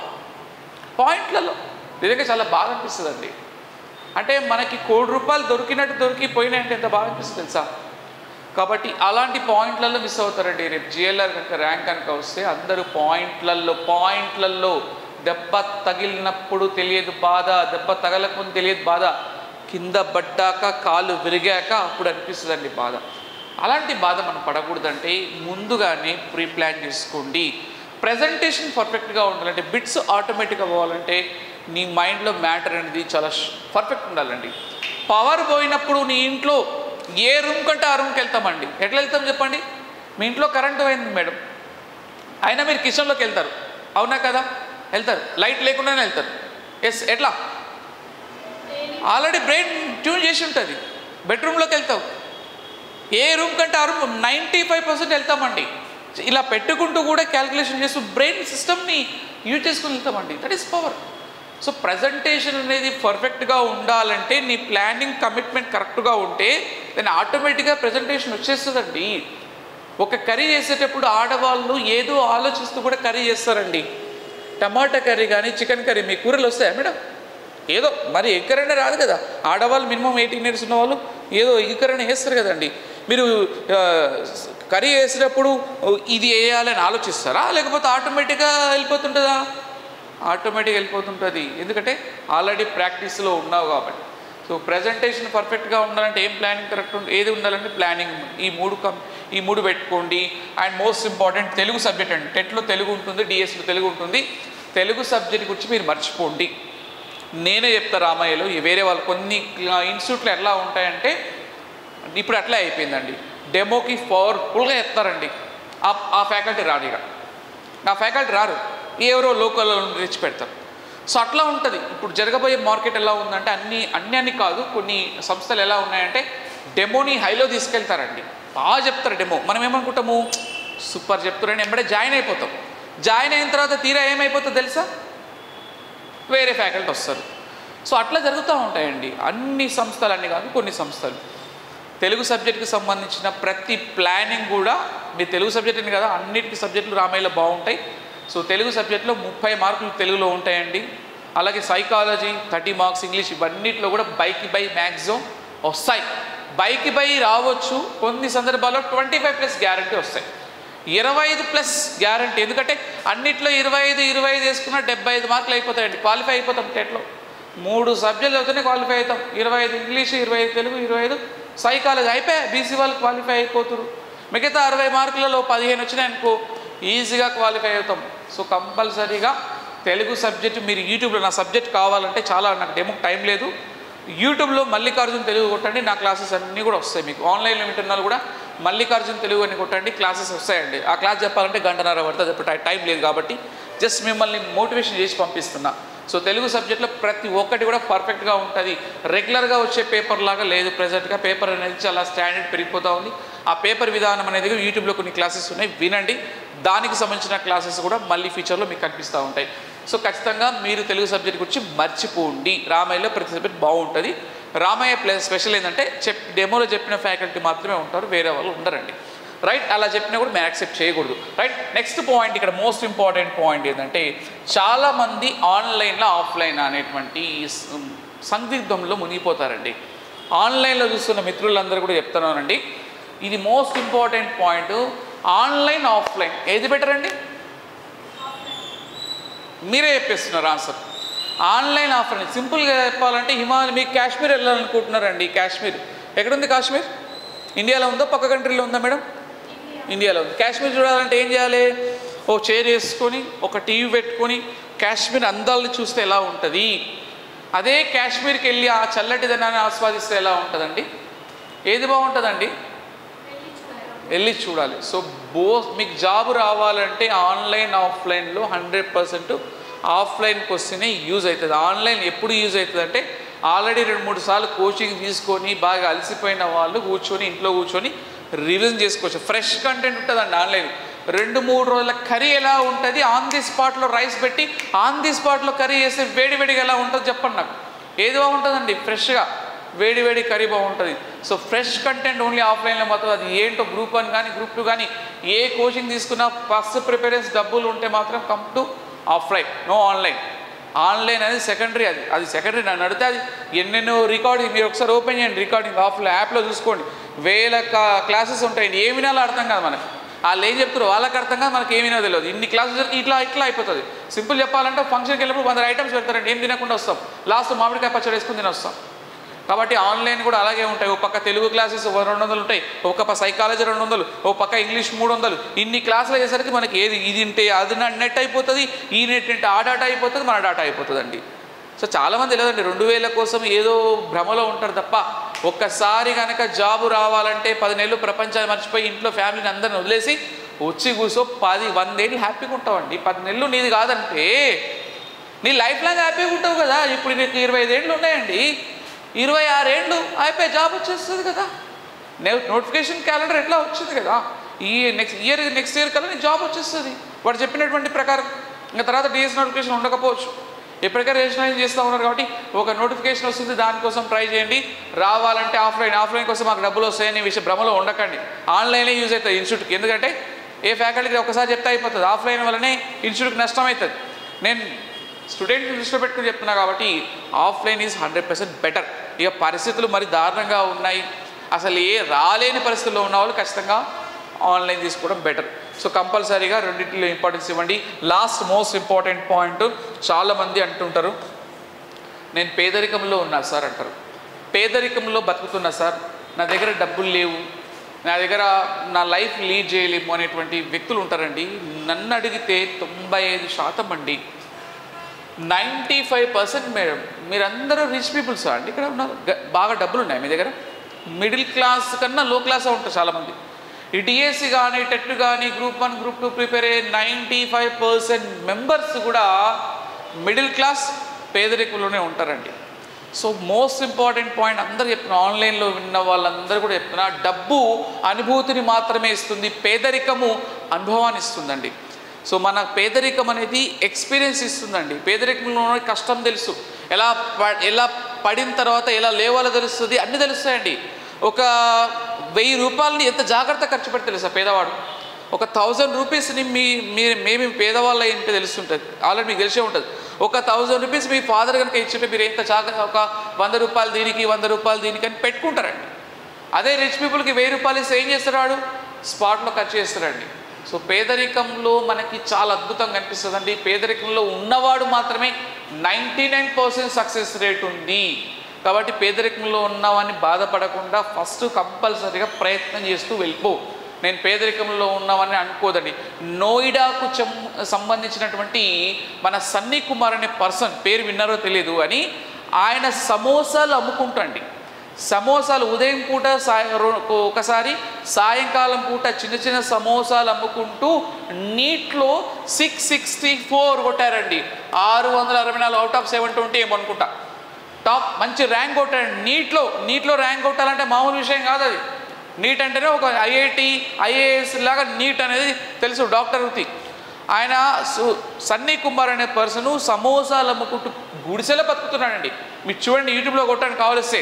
పాయింట్లలో. నిజంగా చాలా బాగా అనిపిస్తుంది అండి. అంటే మనకి ₹1,00,00,000 దొరికినట్టు దొరికిపోయినాయంటే ఎంత బాగా అనిపిస్తుంది తెలుసా? కాబట్టి అలాంటి పాయింట్లలో మిస్ అవుతారండి. రేపు జిఎల్ఆర్ కనుక ర్యాంక్ కనుక వస్తే అందరూ పాయింట్లలో దెబ్బ తగిలినప్పుడు తెలియదు బాధ, దెబ్బ తగలకుండా తెలియదు బాధ, కింద పడ్డాక కాలు విరిగాక అప్పుడు అనిపిస్తుందండి బాధ. అలాంటి బాధ మనం పడకూడదంటే ముందుగానే ప్రీ ప్లాన్ చేసుకోండి. ప్రజెంటేషన్ పర్ఫెక్ట్గా ఉండాలంటే, బిట్స్ ఆటోమేటిక్గా పోవాలంటే నీ మైండ్లో మ్యాటర్ అనేది చాలా పర్ఫెక్ట్ ఉండాలండి. పవర్ పోయినప్పుడు నీ ఇంట్లో ఏ రూమ్ కంటే ఆ రూమ్కి వెళ్తామండి. ఎట్లా వెళ్తాం చెప్పండి? మీ ఇంట్లో కరెంటు పోయింది మేడం, అయినా మీరు కిచెన్లోకి వెళ్తారు, అవునా కదా? వెళ్తారు, లైట్ లేకుండానే వెళ్తారు. ఎస్, ఎట్లా? ఆల్రెడీ బ్రెయిన్ ట్యూన్ చేసి ఉంటుంది. బెడ్రూమ్లోకి వెళ్తావు, ఏ రూమ్ కంటే ఆ రూమ్ 95% వెళ్తామండి. ఇలా పెట్టుకుంటూ కూడా క్యాల్కులేషన్ చేస్తూ బ్రెయిన్ సిస్టమ్ని యూజ్ చేసుకుని వెళ్తామండి. That is power. So presentation అనేది పర్ఫెక్ట్గా ఉండాలంటే నీ ప్లానింగ్, కమిట్మెంట్ కరెక్ట్గా ఉంటే దాన్ని ఆటోమేటిక్గా ప్రజెంటేషన్ వచ్చేస్తుందండి. ఒక కర్రీ చేసేటప్పుడు ఆడవాళ్ళు ఏదో ఆలోచిస్తూ కూడా కర్రీ చేస్తారండి. టమాటా కర్రీ కానీ చికెన్ కర్రీ, మీ కూరలు వస్తాయా మేడం? ఏదో మరి ఎక్కరైనా రాదు కదా. ఆడవాళ్ళు మినిమం 18 years ఉన్న వాళ్ళు ఏదో ఎక్కరైనా వేస్తారు కదండి. మీరు కర్రీ వేసినప్పుడు ఇది వేయాలని ఆలోచిస్తారా, లేకపోతే ఆటోమేటిక్గా వెళ్ళిపోతుంటుందా? ఆటోమేటిక్గా వెళ్ళిపోతుంటుంది. ఎందుకంటే ఆల్రెడీ ప్రాక్టీస్లో ఉన్నావు కాబట్టి. సో ప్రజెంటేషన్ పర్ఫెక్ట్గా ఉండాలంటే ఏం ప్లానింగ్ కరెక్ట్ ఉంది, ఏది ఉండాలంటే ప్లానింగ్. ఈ మూడు పెట్టుకోండి. And most important Telugu subject అండి. టెట్లో తెలుగు ఉంటుంది, డిఎస్లో తెలుగు ఉంటుంది. తెలుగు సబ్జెక్ట్ గురించి మీరు మర్చిపోండి. నేనే చెప్తా రామయ్యలో, వేరే వాళ్ళు కొన్ని ఇన్స్టిట్యూట్లు ఎలా ఉంటాయంటే ఇప్పుడు అట్లా అయిపోయిందండి. డెమోకి పవర్ఫుల్గా చెప్తారండి. ఆ ఫ్యాకల్టీ రాదు, ఇక ఆ ఫ్యాకల్టీ రారు, ఎవరో లోకల్లో తెచ్చి పెడతారు. సో అట్లా ఉంటుంది. ఇప్పుడు జరగబోయే మార్కెట్ ఎలా ఉందంటే అన్ని కాదు, కొన్ని సంస్థలు ఎలా ఉన్నాయంటే డెమోని హైలో తీసుకెళ్తారండి. బాగా చెప్తారు డెమో. మనం ఏమనుకుంటాము, సూపర్ చెప్తారని వెంబడే జాయిన్ అయిపోతాం. జాయిన్ అయిన తర్వాత తీరా ఏమైపోతుందో తెలుసా, వేరే ఫ్యాకల్టీ వస్తారు. సో అట్లా జరుగుతూ ఉంటాయండి. అన్ని సంస్థలు అన్నీ కాదు, కొన్ని సంస్థలు. తెలుగు సబ్జెక్ట్కి సంబంధించిన ప్రతి ప్లానింగ్ కూడా, మీ తెలుగు సబ్జెక్ట్ అని కదా, అన్నిటికీ సబ్జెక్టులు రామయ్యలో బాగుంటాయి. సో తెలుగు సబ్జెక్ట్లో 30 మార్కులు తెలుగులో ఉంటాయండి. అలాగే సైకాలజీ 30 మార్క్స్, ఇంగ్లీష్, ఇవన్నిటిలో కూడా బైకి బై మ్యాక్సిమం వస్తాయి. బైకి బై రావచ్చు, కొన్ని సందర్భాల్లో 25+ గ్యారంటీ వస్తాయి. 25+ గ్యారంటీ. ఎందుకంటే అన్నిట్లో 25 వేసుకున్న 75 మార్కులు అయిపోతాయండి. క్వాలిఫై అయిపోతాం. టెట్లో 3 సబ్జెక్టులు అవుతూనే క్వాలిఫై అవుతాం. 25 ఇంగ్లీష్, 25 తెలుగు, 25 సైకాలజీ అయిపోయాయి. బీసీ వాళ్ళు క్వాలిఫై అయిపోతారు. మిగతా 60 మార్కులలో 15 వచ్చినాయనుకో ఈజీగా క్వాలిఫై అవుతాం. సో కంపల్సరీగా తెలుగు సబ్జెక్ట్ మీరు యూట్యూబ్లో, నా సబ్జెక్ట్ కావాలంటే చాలా, నాకు డెమో టైం లేదు, యూట్యూబ్లో మల్లికార్జున్ తెలుగు కొట్టండి, నా క్లాసెస్ అన్నీ కూడా వస్తాయి. మీకు ఆన్లైన్లో వింటున్నారు కూడా మల్లికార్జున్ తెలుగు అని కొట్టండి, క్లాసెస్ వస్తాయండి. ఆ క్లాస్ చెప్పాలంటే 1.5 గంట పడుతుంది. ఇప్పుడు టైం లేదు కాబట్టి జస్ట్ మిమ్మల్ని మోటివేషన్ చేసి పంపిస్తున్నా. సో తెలుగు సబ్జెక్ట్లో ప్రతి ఒక్కటి కూడా పర్ఫెక్ట్గా ఉంటుంది. రెగ్యులర్గా వచ్చే పేపర్ లాగా లేదు. ప్రజెంట్గా పేపర్ అనేది చాలా స్టాండర్డ్ పెరిగిపోతూ ఉంది. ఆ పేపర్ విధానం అనేది యూట్యూబ్లో కొన్ని క్లాసెస్ ఉన్నాయి, వినండి. దానికి సంబంధించిన క్లాసెస్ కూడా మళ్ళీ ఫ్యూచర్లో మీకు కనిపిస్తూ ఉంటాయి. సో ఖచ్చితంగా మీరు తెలుగు సబ్జెక్ట్ గురించి మర్చిపోండి. రామయ్యలో ప్రతి సబ్జెక్ట్ బాగుంటుంది. రామయ్య ప్లస్ స్పెషల్ ఏంటంటే డెమోలో చెప్పిన ఫ్యాకల్టీ మాత్రమే ఉంటారు, వేరే వాళ్ళు ఉండరండి. రైట్, అలా చెప్పినా కూడా మేము యాక్సెప్ట్ చేయకూడదు. రైట్, నెక్స్ట్ పాయింట్, ఇక్కడ మోస్ట్ ఇంపార్టెంట్ పాయింట్ ఏంటంటే చాలామంది ఆన్లైన్లో ఆఫ్లైన్ అనేటువంటి సందిగ్ధంలో మునిగిపోతారండి. ఆన్లైన్లో చూస్తున్న మిత్రులందరూ కూడా చెప్తున్నానండి, ఇది most important point. Online offline ఏది బెటర్ అండి? మీరే చెప్పేస్తున్నారు ఆన్సర్. ఆన్లైన్ ఆఫ్లైన్ సింపుల్గా చెప్పాలంటే మీకు కాశ్మీర్ వెళ్ళాలనుకుంటున్నారండి. కాశ్మీర్ ఎక్కడుంది? కాశ్మీర్ ఇండియాలో ఉందో పక్క కంట్రీలో ఉందా మేడం? ఇండియాలో ఉంది. కాశ్మీర్ చూడాలంటే ఏం చేయాలి? ఓ చైర్ వేసుకొని ఒక టీవీ పెట్టుకొని కాశ్మీర్ అందాలని చూస్తే ఎలా ఉంటుంది? అదే కాశ్మీర్కి వెళ్ళి ఆ చల్లటి ధనాన్ని ఆస్వాదిస్తే ఎలా ఉంటుందండి? ఏది బాగుంటుందండి? వెళ్ళి చూడాలి. సో మీకు జాబ్ రావాలంటే ఆన్లైన్ ఆఫ్లైన్లో 100% ఆఫ్లైన్కి వస్తేనే యూజ్ అవుతుంది. ఆన్లైన్ ఎప్పుడు యూజ్ అవుతుంది అంటే ఆల్రెడీ 2-3 సార్లు కోచింగ్ తీసుకొని బాగా అలసిపోయిన వాళ్ళు ఇంట్లో కూర్చొని రివిజన్ చేసుకోవచ్చు. ఫ్రెష్ కంటెంట్ ఉంటుందండి ఆన్లైన్. 2-3 రోజుల కర్రీ ఎలా ఉంటుంది, ఆన్ ది స్పాట్లో రైస్ పెట్టి ఆన్ ది స్పాట్లో కర్రీ చేస్తే వేడివేడిగా ఎలా ఉంటుంది చెప్పండి నాకు. ఏది బాగుంటుందండి? ఫ్రెష్గా వేడివేడి కర్రీ బాగుంటుంది. సో ఫ్రెష్ కంటెంట్ ఓన్లీ ఆఫ్లైన్లో మాత్రం. అది ఏంటో గ్రూప్ 1 కానీ గ్రూప్ 2 కానీ ఏ కోచింగ్ తీసుకున్నా ఫస్ట్ ప్రిపరేన్స్ డబ్బులు ఉంటే మాత్రం come to offline, no online. Online అనేది సెకండరీ. అది సెకండరీ. నన్ను అడిగితే అది ఎన్నెన్నో రికార్డింగ్, మీరు ఒకసారి ఓపెన్ చేయండి రికార్డింగ్ ఆఫ్లైన్ యాప్లో చూసుకోండి. వేల క్లాసెస్ ఉంటాయండి. ఏమి వినాలో అర్థం కాదు మనకి. వాళ్ళు ఏం చెప్తారు వాళ్ళకి అర్థం కాదు, మనకి ఏమి వినాలో తెలియదు. ఇన్ని క్లాసెస్ ఇట్లా అయిపోతుంది. సింపుల్ చెప్పాలంటే ఫంక్షన్కి వెళ్ళినప్పుడు 100 ఐటమ్స్ పెడతారండి, ఏం తినకుండా వస్తాం, లాస్ట్ మామిడికాయ పచ్చడి వేసుకుని తిని వస్తాం. కాబట్టి ఆన్లైన్ కూడా అలాగే ఉంటాయి. ఒక పక్క తెలుగు క్లాసెస్ 200 ఉంటాయి, ఒక పక్క సైకాలజీ 200, ఒక పక్క ఇంగ్లీష్ 300. ఇన్ని క్లాసులు అయ్యేసరికి మనకి ఏది ఇది ఉంటే అది నెట్ అయిపోతుంది, ఈ నెట్ అంటే ఆ డాటా అయిపోతుంది, మన డాటా అయిపోతుందండి. సో చాలామంది తెలియదండి, 2000 కోసం ఏదో భ్రమలో ఉంటారు తప్ప ఒక్కసారి కనుక జాబు రావాలంటే 10 నెలలు ప్రపంచాన్ని మర్చిపోయి ఇంట్లో ఫ్యామిలీని అందరిని వదిలేసి వచ్చి కూర్చో 10-100 ఏళ్ళు హ్యాపీగా ఉంటావండి. 10 నెలలు నీది కాదంటే నీ లైఫ్ లాంగ్ హ్యాపీగా ఉంటావు కదా. ఇప్పుడు నీకు 25 ఏళ్ళు ఉన్నాయండి, 26 ఏళ్ళు అయిపోయి జాబ్ వచ్చేస్తుంది కదా. నోటిఫికేషన్ క్యాలెండర్ ఎట్లా వచ్చింది కదా, ఈ నెక్స్ట్ ఇయర్ కల్లా నీకు జాబ్ వచ్చేస్తుంది వాడు చెప్పినటువంటి ప్రకారం. ఇంకా తర్వాత డిఎస్ నోటిఫికేషన్ ఉండకపోవచ్చు, ఎప్పటికైనా రిజిస్ట్రేషన్ చేస్తూ ఉన్నారు కాబట్టి ఒక నోటిఫికేషన్ వస్తుంది, దానికోసం ట్రై చేయండి. రావాలంటే ఆఫ్లైన్ కోసం మాకు డబ్బులు వస్తాయని విషయం భ్రమలో ఉండకండి. ఆన్లైనే యూజ్ అవుతుంది ఇన్స్టిట్యూట్కి. ఎందుకంటే ఏ ఫ్యాకల్టీకి ఒకసారి చెప్తే అయిపోతుంది, ఆఫ్లైన్ వల్లనే ఇన్స్టిట్యూట్కి నష్టం అవుతుంది. నేను స్టూడెంట్ని దృష్టిలో పెట్టుకుని చెప్తున్నా కాబట్టి ఆఫ్లైన్ ఈజ్ 100% బెటర్. ఇక పరిస్థితులు మరి దారుణంగా ఉన్నాయి, అసలు రాలేని పరిస్థితుల్లో ఉన్న వాళ్ళు ఖచ్చితంగా ఆన్లైన్ తీసుకోవడం బెటర్. సో కంపల్సరీగా రెండింటిలో ఇంపార్టెన్స్ ఇవ్వండి. లాస్ట్ మోస్ట్ ఇంపార్టెంట్ పాయింట్, చాలామంది అంటుంటారు నేను పేదరికంలో ఉన్నా సార్ అంటారు. పేదరికంలో బతుకుతున్నా సార్, నా దగ్గర డబ్బులు లేవు, నా దగ్గర నా లైఫ్ లీడ్ చేయలేము అనేటువంటి వ్యక్తులు ఉంటారండి. నన్ను అడిగితే 95% అండి, 95% మేడం మీరందరూ రిచ్ పీపుల్స్ అండి. ఇక్కడ ఉన్నారు, బాగా డబ్బులు ఉన్నాయి మీ దగ్గర. మిడిల్ క్లాస్ కన్నా లో క్లాస్ ఉంటారు చాలామంది. ఈ డిఎస్సి కానీ, టెట్ కానీ, గ్రూప్ 1 గ్రూప్ 2 ప్రిపేర్ అయ్యే 95% మెంబర్స్ కూడా మిడిల్ క్లాస్ పేదరికంలోనే ఉంటారండి. సో మోస్ట్ ఇంపార్టెంట్ పాయింట్ అందరూ చెప్తున్నా, ఆన్లైన్లో విన్న వాళ్ళందరూ కూడా చెప్తున్నా, డబ్బు అనుభూతిని మాత్రమే ఇస్తుంది, పేదరికము అనుభవాన్ని ఇస్తుందండి. సో మన పేదరికం అనేది ఎక్స్పీరియన్స్ ఇస్తుందండి. పేదరికంలో కష్టం తెలుసు, ఎలా పడిన తర్వాత ఎలా లేవాలో తెలుస్తుంది, అన్నీ తెలుస్తాయండి. ఒక 1000 రూపాయలని ఎంత జాగ్రత్త ఖర్చు పెడితే తెలుసా పేదవాడు. ఒక 1000 రూపీస్ని మేబీ పేదవాళ్ళ ఏంటో తెలుస్తుంటుంది, ఆల్రెడీ మీకు తెలిసే ఉంటుంది. ఒక 1000 రూపీస్ మీ ఫాదర్ కనుక ఇచ్చింటే మీరు ఎంత జాగ్రత్త, ఒక 100 రూపాయలు దీనికి, 100 రూపాయలు దీనికి అని పెట్టుకుంటారండి. అదే రిచ్ పీపుల్కి 1000 రూపాయలు ఇస్తే ఏం చేస్తాడు వాడు, స్పాట్లో ఖర్చు చేస్తాడండి. సో పేదరికంలో మనకి చాలా అద్భుతంగా కనిపిస్తుందండి. పేదరికంలో ఉన్నవాడు మాత్రమే 99% సక్సెస్ రేట్ ఉంది. కాబట్టి పేదరికంలో ఉన్నవాడిని బాధపడకుండా ఫస్ట్ కంపల్సరీగా ప్రయత్నం చేస్తూ వెళ్ళిపో. నేను పేదరికంలో ఉన్నామని అనుకోదండి. నోయిడాకు సంబంధించినటువంటి మన సన్నీ కుమార్ అనే పర్సన్, పేరు విన్నారో తెలియదు అని, ఆయన సమోసాలు అమ్ముకుంటండి. సమోసాలు ఉదయం పూట ఒకసారి సాయంకాలం పూట చిన్న చిన్న సమోసాలు అమ్ముకుంటూ నీట్లో 664 కొట్టారండి. 664 అవుట్ ఆఫ్ 720 ఏమనుకుంటా. టాప్ మంచి ర్యాంక్ కొట్టారండి. నీట్లో ర్యాంక్ కొట్టాలంటే మామూలు విషయం కాదు అది. నీట్ అంటేనే ఒక ఐఐటి ఐఏఎస్ లాగా నీట్ అనేది తెలుసు, డాక్టర్ వృత్తి. ఆయన సన్నీ కుమార్ అనే పర్సను సమోసాలు అమ్ముకుంటూ గుడిసెలో బతుకుతున్నాడండి. మీరు చూడండి, యూట్యూబ్లో కొట్టడానికి కావలిస్తే,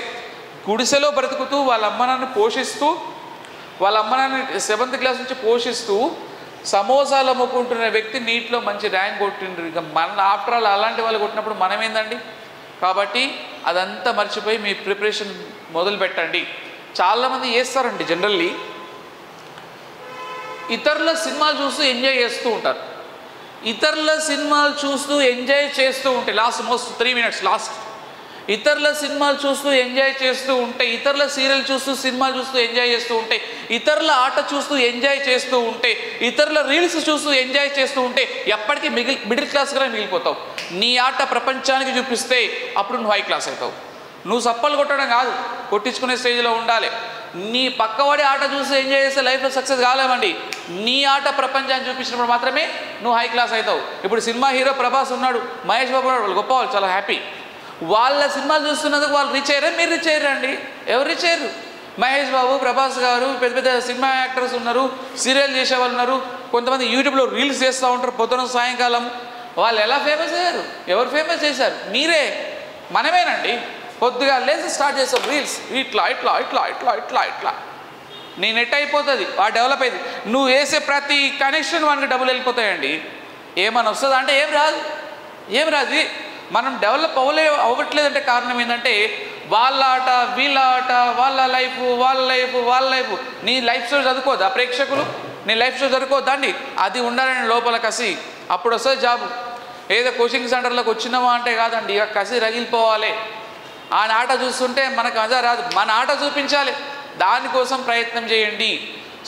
గుడిసెలో బ్రతుకుతూ వాళ్ళ అమ్మ నాన్న పోషిస్తూ, వాళ్ళ అమ్మ నాన్న 7th క్లాస్ నుంచి పోషిస్తూ సమోసాలు అమ్ముకుంటున్న వ్యక్తి నీట్లో మంచి ర్యాంక్ కొట్టిండ్రు. ఇక మన ఆఫ్టర్ ఆల్ అలాంటి వాళ్ళు కొట్టినప్పుడు మనం ఏందండి. కాబట్టి అదంతా మర్చిపోయి మీ ప్రిపరేషన్ మొదలు పెట్టండి. చాలామంది చేస్తారండి, జనరల్లీ ఇతరుల సినిమాలు చూస్తూ ఎంజాయ్ చేస్తూ ఉంటారు. ఇతరుల సినిమాలు చూస్తూ ఎంజాయ్ చేస్తూ ఉంటే మోస్ట్ 3 minutes ఇతరుల సినిమాలు చూస్తూ ఎంజాయ్ చేస్తూ ఉంటే, ఇతరుల సీరియల్ చూస్తూ సినిమాలు చూస్తూ ఎంజాయ్ చేస్తూ ఉంటే, ఇతరుల ఆట చూస్తూ ఎంజాయ్ చేస్తూ ఉంటే, ఇతరుల రీల్స్ చూస్తూ ఎంజాయ్ చేస్తూ ఉంటే ఎప్పటికీ మిడిల్ క్లాస్గానే మిగిలిపోతావు. నీ ఆట ప్రపంచానికి చూపిస్తే అప్పుడు నువ్వు హై క్లాస్ అవుతావు. నువ్వు సప్పలు కొట్టడం కాదు, కొట్టించుకునే స్టేజ్లో ఉండాలి. నీ పక్కవాడి ఆట చూసి ఎంజాయ్ చేస్తే లైఫ్లో సక్సెస్ కాలేమండి. నీ ఆట ప్రపంచాన్ని చూపించినప్పుడు మాత్రమే నువ్వు హై క్లాస్ అవుతావు. ఇప్పుడు సినిమా హీరో ప్రభాస్ ఉన్నాడు, మహేష్ బాబు ఉన్నాడు, వాళ్ళు గొప్ప, వాళ్ళు చాలా హ్యాపీ. వాళ్ళ సినిమాలు చూస్తున్నందుకు వాళ్ళు రీచ్ అయ్యారా, మీరు రీచ్ అయ్యారండి? ఎవరు రీచ్ అయ్యారు? మహేష్ బాబు, ప్రభాస్ గారు, పెద్ద పెద్ద సినిమా యాక్టర్స్ ఉన్నారు, సీరియల్ చేసే వాళ్ళు ఉన్నారు, కొంతమంది యూట్యూబ్లో రీల్స్ చేస్తూ ఉంటారు పొద్దున సాయంకాలం. వాళ్ళు ఎలా ఫేమస్ అయ్యారు? ఎవరు ఫేమస్ చేశారు? మీరే, మనమేనండి. కొద్దిగా లేసి స్టార్ట్ చేస్తాం రీల్స్, ఇట్లా ఇట్లా ఇట్లా ఇట్లా ఇట్లా ఇట్లా నీ నెట్ అయిపోతుంది, వాడు డెవలప్ అయింది. నువ్వు వేసే ప్రతి కనెక్షన్ వానికి డబ్బులు వెళ్ళిపోతాయండి. ఏమన్నా వస్తుందా అంటే ఏం రాదు. మనం డెవలప్ అవ్వట్లేదంటే కారణం ఏంటంటే వాళ్ళ ఆట, వీళ్ళ ఆట, వాళ్ళ లైఫ్. నీ లైఫ్ స్టోరీ చదువుకోవద్దా ప్రేక్షకులు? నీ లైఫ్ స్టోరీ చదువుకోవద్దా అండి? అది ఉండాలని లోపల కసి, అప్పుడు వస్తుంది జాబు. ఏదో కోచింగ్ సెంటర్లోకి వచ్చినామా అంటే కాదండి, ఇక కసి రగిలిపోవాలి. ఆ ఆట చూస్తుంటే మనకు మజా రాదు, మన ఆట చూపించాలి, దానికోసం ప్రయత్నం చేయండి.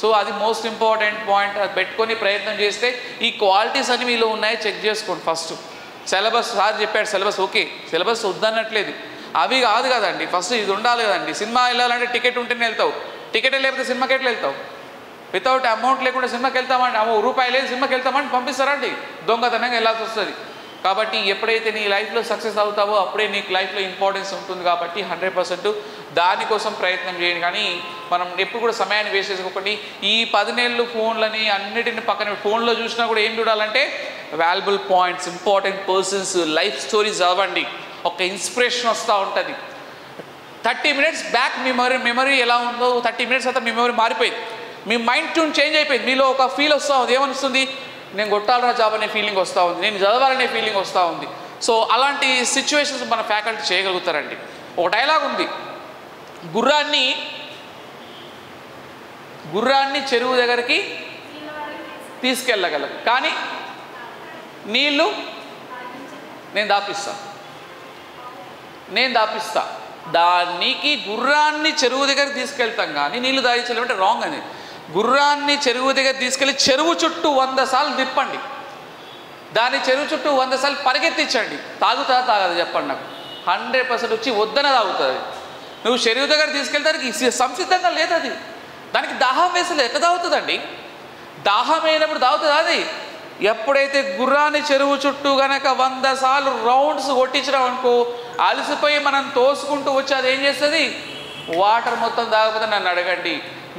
సో అది మోస్ట్ ఇంపార్టెంట్ పాయింట్. అది పెట్టుకొని ప్రయత్నం చేస్తే ఈ క్వాలిటీస్ అన్ని మీలో ఉన్నాయో చెక్ చేసుకోండి. ఫస్ట్ సిలబస్, సార్ చెప్పాడు సిలబస్, ఓకే, సిలబస్ వద్దన్నట్లేదు, అవి కాదు కదండి. ఫస్ట్ ఇది ఉండాలి కదండి. సినిమా వెళ్ళాలంటే టికెట్ ఉంటేనే వెళ్తావు, టికెట్ లేకపోతే సినిమాకి ఎట్లా వెళ్తావు? వితౌట్ అమౌంట్ లేకుండా సినిమాకి వెళ్తామండి, రూపాయి లేదు సినిమాకి వెళ్తామంటే పంపిస్తారండి, దొంగతనంగా వెళ్ళాల్సి వస్తుంది. కాబట్టి ఎప్పుడైతే నీ లైఫ్లో సక్సెస్ అవుతావో అప్పుడే నీకు లైఫ్లో ఇంపార్టెన్స్ ఉంటుంది. కాబట్టి 100% దానికోసం ప్రయత్నం చేయండి. కానీ మనం ఎప్పుడు కూడా సమయాన్ని వేస్ట్ చేసుకోకండి. ఈ 10 నెలలు ఫోన్లని అన్నిటిని పక్కన, ఫోన్లో చూసినా కూడా ఏం చూడాలంటే valuable points, important persons life stories అవ్వండి. ఒక ఇన్స్పిరేషన్ వస్తూ ఉంటుంది. 30 minutes బ్యాక్ మీ మెమరీ ఎలా ఉందో 30 minutes తర్వాత మీ మెమరీ మారిపోయింది, మీ మైండ్ ట్యూన్ చేంజ్ అయిపోయింది. మీలో ఒక ఫీల్ వస్తూ ఉంది, ఏమనిస్తుంది? నేను కొట్టాలరా జాబ్ అనే ఫీలింగ్ వస్తూ ఉంది, నేను చదవాలనే ఫీలింగ్ వస్తూ ఉంది. సో అలాంటి సిచ్యువేషన్స్ మన ఫ్యాకల్టీ చేయగలుగుతారండి. ఒక డైలాగ్ ఉంది, గుర్రాన్ని చెరువు దగ్గరికి తీసుకెళ్ళగలరు, కానీ నీళ్ళు నేను దాపిస్తా. దానికి గుర్రాన్ని చెరువు దగ్గర తీసుకెళ్తాం కానీ నీళ్లు తాగించలేమంటే రాంగ్ అని. గుర్రాన్ని చెరువు దగ్గర తీసుకెళ్ళి చెరువు చుట్టూ 100 సార్లు తిప్పండి, దాన్ని చెరువు చుట్టూ 100 సార్లు పరిగెత్తించండి. తాగుతుందా తాగదు చెప్పండి నాకు? 100% వచ్చి వద్దన తాగుతుంది. నువ్వు చెరువు దగ్గర తీసుకెళ్తానికి సంసిద్ధంగా లేదు, అది దానికి దాహం వేసలేదు, ఎట్లా తాగుతుందండి? దాహం అయినప్పుడు తాగుతుంది అది. ఎప్పుడైతే గుర్రాన్ని చెరువు చుట్టూ కనుక 100 సార్లు రౌండ్స్ కొట్టించడం అనుకో, అలసిపోయి మనం తోసుకుంటూ వచ్చి అది ఏం చేస్తుంది? వాటర్ మొత్తం తాగకపోతే నన్ను అడగండి.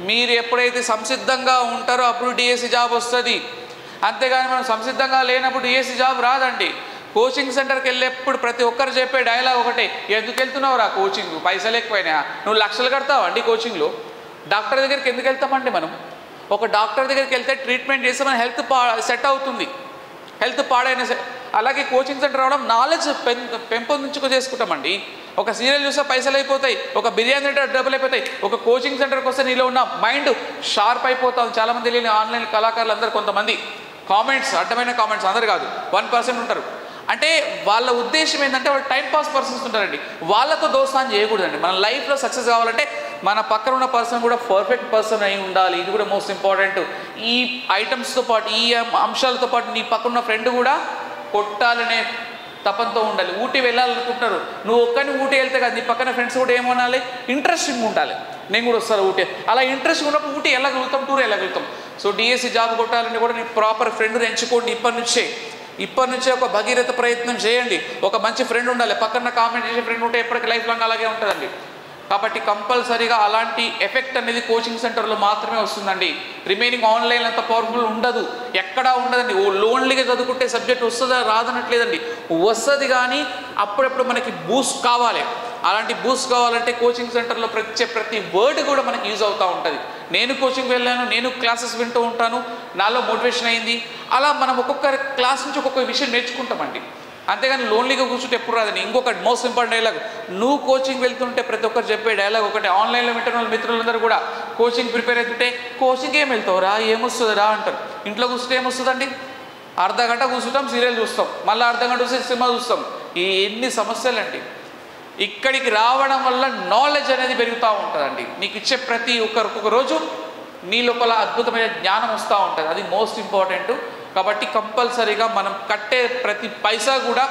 మీరు ఎప్పుడైతే సంసిద్ధంగా ఉంటారో అప్పుడు డిఎస్సి జాబ్ వస్తుంది. అంతేగాని మనం సంసిద్ధంగా లేనప్పుడు డిఎస్సి జాబ్ రాదండి. కోచింగ్ సెంటర్కి వెళ్ళేప్పుడు ప్రతి ఒక్కరు చెప్పే డైలాగ్ ఒకటే, ఎందుకు వెళ్తున్నావు రా కోచింగ్? పైసలు ఎక్కువైనా, నువ్వు లక్షలు కడతావు అండి కోచింగ్లో. డాక్టర్ దగ్గరికి ఎందుకు వెళ్తామండి మనం? ఒక డాక్టర్ దగ్గరికి వెళ్తే ట్రీట్మెంట్ చేస్తే మన హెల్త్ సెట్ అవుతుంది, హెల్త్ పాడైన. అలాగే కోచింగ్ సెంటర్ రావడం నాలెడ్జ్ పెంపొందించుకు చేసుకుంటామండి. ఒక సీరియల్ చూస్తే పైసలు అయిపోతాయి, ఒక బిర్యానీ తింటే డబ్బులు అయిపోతాయి. ఒక కోచింగ్ సెంటర్కి వస్తే నీలో ఉన్న మైండ్ షార్ప్ అయిపోతాం. చాలామంది తెలియని ఆన్లైన్ కళాకారులు అందరూ కొంతమంది కామెంట్స్, అడ్డమైన కామెంట్స్, అందరు కాదు 1% ఉంటారు. అంటే వాళ్ళ ఉద్దేశం ఏంటంటే వాళ్ళు టైంపాస్ పర్సన్స్ ఉంటారండి. వాళ్ళతో దోస్తాన్ని చేయకూడదండి. మన లైఫ్లో సక్సెస్ కావాలంటే మన పక్కన ఉన్న పర్సన్ కూడా పర్ఫెక్ట్ పర్సన్ అయి ఉండాలి. ఇది కూడా మోస్ట్ ఇంపార్టెంట్. ఈ ఐటమ్స్తో పాటు, ఈ అంశాలతో పాటు నీ పక్కన ఫ్రెండ్ కూడా కొట్టాలనే తపంతో ఉండాలి. ఊటీ వెళ్ళాలనుకుంటున్నారు, నువ్వు ఒక్కరిని ఊటీ వెళ్తే కదా, నీ పక్కన ఫ్రెండ్స్ కూడా ఏమనాలి? ఇంట్రెస్టింగ్ ఉండాలి. నేను కూడా వస్తాను ఊటీ. అలా ఇంట్రెస్ట్ ఉన్నప్పుడు ఊటీ వెళ్ళగలుగుతాం, టూర్ వెళ్ళగలుగుతాం. సో డిఎస్సి జాబ్ కొట్టాలని కూడా నీ ప్రాపర్ ఫ్రెండ్ని ఎంచుకోండి. ఇప్పటి నుంచే ఒక భగీరథ ప్రయత్నం చేయండి. ఒక మంచి ఫ్రెండ్ ఉండాలి. పక్కన కామెంట్ చేసే ఫ్రెండ్ ఉంటే ఎప్పటికీ లైఫ్ లాంగ్ అలాగే ఉంటుందండి. కాబట్టి కంపల్సరీగా అలాంటి ఎఫెక్ట్ అనేది కోచింగ్ సెంటర్లో మాత్రమే వస్తుందండి. రిమైనింగ్ ఆన్లైన్ అంత పవర్ఫుల్ ఉండదు, ఎక్కడా ఉండదండి. లోన్లీగా చదువుకుంటే సబ్జెక్ట్ వస్తుందా రాదనట్లేదండి, వస్తుంది. కానీ అప్పుడప్పుడు మనకి బూస్ట్ కావాలి. అలాంటి బూస్ట్ కావాలంటే కోచింగ్ సెంటర్లో ప్రతి వర్డ్ కూడా మనకి యూజ్ అవుతూ ఉంటుంది. నేను కోచింగ్ వెళ్ళాను, నేను క్లాసెస్ వింటూ ఉంటాను, నాలో మోటివేషన్ అయింది. అలా మనం ఒక్కొక్క క్లాస్ నుంచి ఒక్కొక్క విషయం నేర్చుకుంటామండి. అంతేగాని లోన్లీగా కూర్చుంటే ఎప్పుడు రాదండి. ఇంకొకటి మోస్ట్ ఇంపార్టెంట్ డైలాగ్, నువ్వు కోచింగ్ వెళ్తుంటే ప్రతి ఒక్కరు చెప్పే డైలాగ్ ఒకటే. ఆన్లైన్లో వింటున్న వాళ్ళ మిత్రులందరూ కూడా కోచింగ్ ప్రిపేర్ అవుతుంటే, కోచింగ్ ఏం వెళ్తావురా, ఏమొస్తుందిరా అంటారు. ఇంట్లో కూర్చుంటే ఏమొస్తుందండి? అర్ధగంట కూర్చుంటాం, సీరియల్ చూస్తాం, మళ్ళీ అర్ధగంట చూసి సినిమా చూస్తాం. ఈ ఎన్ని సమస్యలండి. ఇక్కడికి రావడం వల్ల నాలెడ్జ్ అనేది పెరుగుతూ ఉంటుందండి. నీకు ఇచ్చే ప్రతి ఒక్క రోజు నీ లోపల అద్భుతమైన జ్ఞానం వస్తూ ఉంటుంది. అది మోస్ట్ ఇంపార్టెంట్. కాబట్టి కంపల్సరీగా మనం కట్టే ప్రతి పైసా కూడా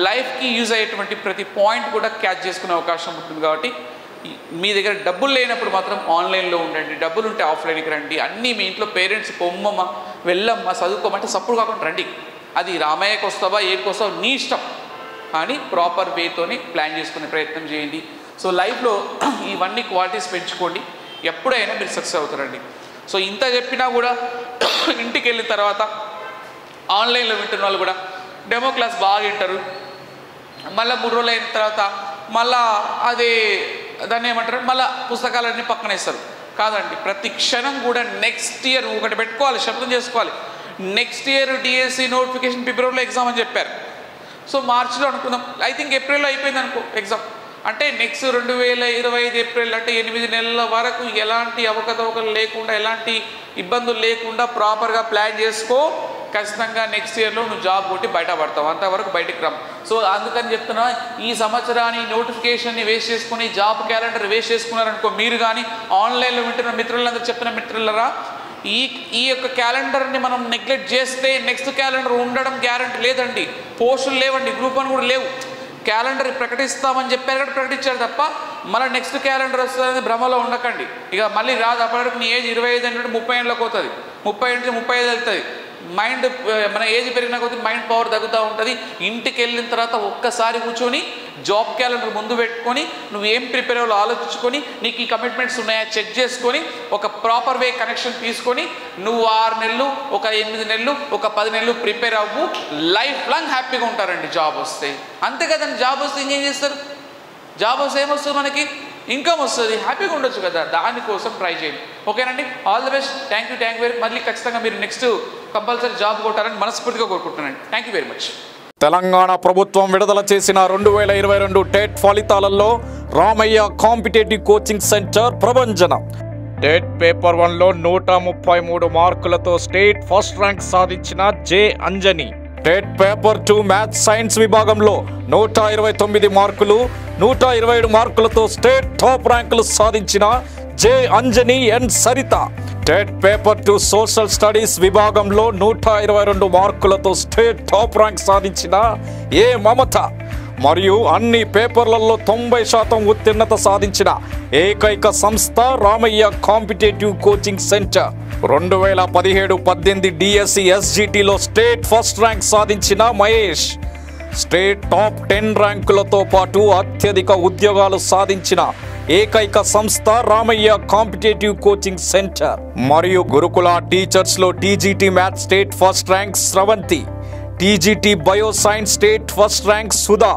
లైఫ్కి యూజ్ అయ్యేటువంటి ప్రతి పాయింట్ కూడా క్యాచ్ చేసుకునే అవకాశం ఉంటుంది. కాబట్టి మీ దగ్గర డబ్బులు లేనప్పుడు మాత్రం ఆన్లైన్లో ఉండండి, డబ్బులు ఉంటే ఆఫ్లైన్కి రండి. అన్నీ మీ ఇంట్లో పేరెంట్స్ పొమ్మమ్మ వెళ్ళమ్మ చదువుకోమంటే సప్పుడు కాకుండా రండి. అది రామయ్యకి వస్తావా ఏడికి వస్తావా నీ ఇష్టం, కానీ ప్రాపర్ వేతోని ప్లాన్ చేసుకునే ప్రయత్నం చేయండి. సో లైఫ్లో ఇవన్నీ క్వాలిటీస్ పెంచుకోండి, ఎప్పుడైనా మీరు సక్సెస్ అవుతారండి. సో ఇంత చెప్పినా కూడా ఇంటికి వెళ్ళిన తర్వాత ఆన్లైన్లో వింటున్న వాళ్ళు కూడా డెమో క్లాస్ బాగా వింటారు. మళ్ళీ 3 రోజులు అయిన తర్వాత మళ్ళీ అదే దాన్ని ఏమంటారు, మళ్ళీ పుస్తకాలన్నీ పక్కన వేస్తారు. కాదండి, ప్రతి క్షణం కూడా నెక్స్ట్ ఇయర్ ఒకటి పెట్టుకోవాలి, శబ్దం చేసుకోవాలి. నెక్స్ట్ ఇయర్ డిఎస్సి నోటిఫికేషన్ ఫిబ్రవరిలో ఎగ్జామ్ అని చెప్పారు. సో మార్చిలో అనుకుందాం, ఐ థింక్ ఏప్రిల్లో అయిపోయింది అనుకో ఎగ్జామ్. అంటే నెక్స్ట్ 2025 ఏప్రిల్ అంటే 8 నెలల వరకు ఎలాంటి అవకతవకలు లేకుండా, ఎలాంటి ఇబ్బందులు లేకుండా ప్రాపర్గా ప్లాన్ చేసుకో. ఖచ్చితంగా నెక్స్ట్ ఇయర్లో నువ్వు జాబ్ కొట్టి బయటపడతావు, అంతవరకు బయటికి రావు. సో అందుకని చెప్తున్నా, ఈ సంవత్సరాన్ని నోటిఫికేషన్ని వేస్ట్ చేసుకుని జాబ్ క్యాలెండర్ వేస్ట్ చేసుకున్నారనుకో మీరు. కానీ ఆన్లైన్లో వింటున్న మిత్రులందరూ చెప్తున్న మిత్రులరా, ఈ యొక్క క్యాలెండర్ని మనం నెగ్లెక్ట్ చేస్తే నెక్స్ట్ క్యాలెండర్ ఉండడం గ్యారంటీ లేదండి. పోస్టులు లేవండి, గ్రూప్ 1 కూడా లేవు. క్యాలెండర్ ప్రకటిస్తామని చెప్పారు కాబట్టి ప్రకటించారు తప్ప మళ్ళీ నెక్స్ట్ క్యాలెండర్ వస్తుందని భ్రమలో ఉండకండి. ఇక మళ్ళీ రాదు. అప్పటివరకు నీ ఏజ్ 25 అంటే 30 ఏళ్ళకి అవుతుంది, 30 నుంచి 35 వెళ్తుంది. మైండ్ మన ఏజ్ పెరిగిన కొద్దీ మైండ్ పవర్ తగ్గుతూ ఉంటుంది. ఇంటికి వెళ్ళిన తర్వాత ఒక్కసారి కూర్చొని జాబ్ క్యాలెండర్ ముందు పెట్టుకొని నువ్వు ఏం ప్రిపేర్ అవ్వాలో ఆలోచించుకొని, నీకు ఈ కమిట్మెంట్స్ ఉన్నాయా చెక్ చేసుకొని, ఒక ప్రాపర్ వే కనెక్షన్ తీసుకొని నువ్వు 6 నెలలు, ఒక 8 నెలలు, ఒక 10 నెలలు ప్రిపేర్ అవ్వు. లైఫ్ లాంగ్ హ్యాపీగా ఉంటారండి జాబ్ వస్తే. అంతే కదండి, జాబ్ వస్తే ఇంకేం చేస్తారు? జాబ్ వస్తే ఏమొస్తుంది మనకి? ఇన్కమ్ వస్తుంది, హ్యాపీగా ఉండొచ్చు కదా. దానికోసం ట్రై చేయండి. ఓకేనండి, all the best. Thank you very. మళ్ళీ ఖచ్చితంగా మీరు నెక్స్ట్ కంపల్సరీ జాబ్ కొట్టారని మనస్ఫూర్తిగా కోరుకుంటున్నానండి. Thank you very much. Telangana ప్రభుత్వం విడుదల చేసిన 2022 టెట్ ఫలితాలలో రామయ్య కాంపిటేటివ్ కోచింగ్ సెంటర్ ప్రభంజనం. టెట్ పేపర్ 1లో 133 మార్కులతో స్టేట్ ఫస్ట్ ర్యాంక్ సాధించిన J Anjani. TET paper 2 maths science విభాగంలో 129 మార్కులు 127 మార్కులతో స్టేట్ టాప్ ర్యాంకులు సాధించిన J Anjani N Saritha. TET paper 2 social studies విభాగంలో 122 మార్కులతో స్టేట్ టాప్ ర్యాంక్ సాధించిన ఏ మమత. మరియు అన్ని పేపర్లలో 90% ఉత్తీర్ణత సాధించిన ఏకైక సంస్థ Ramayya competitive coaching centre. 2017-18 DSC ఎస్జిటిలో స్టేట్ ఫస్ట్ ర్యాంక్ సాధించిన మహేష్. స్టేట్ టాప్ 10 ర్యాంకులతో పాటు అత్యధిక ఉద్యోగాలు సాధించిన ఏకైక సంస్థ రామయ్య కాంపిటేటివ్ కోచింగ్ సెంటర్. మరియు గురుకుల టీచర్స్లో TGT maths state first rank Sravanthi, TGT bio science state first rank Sudha,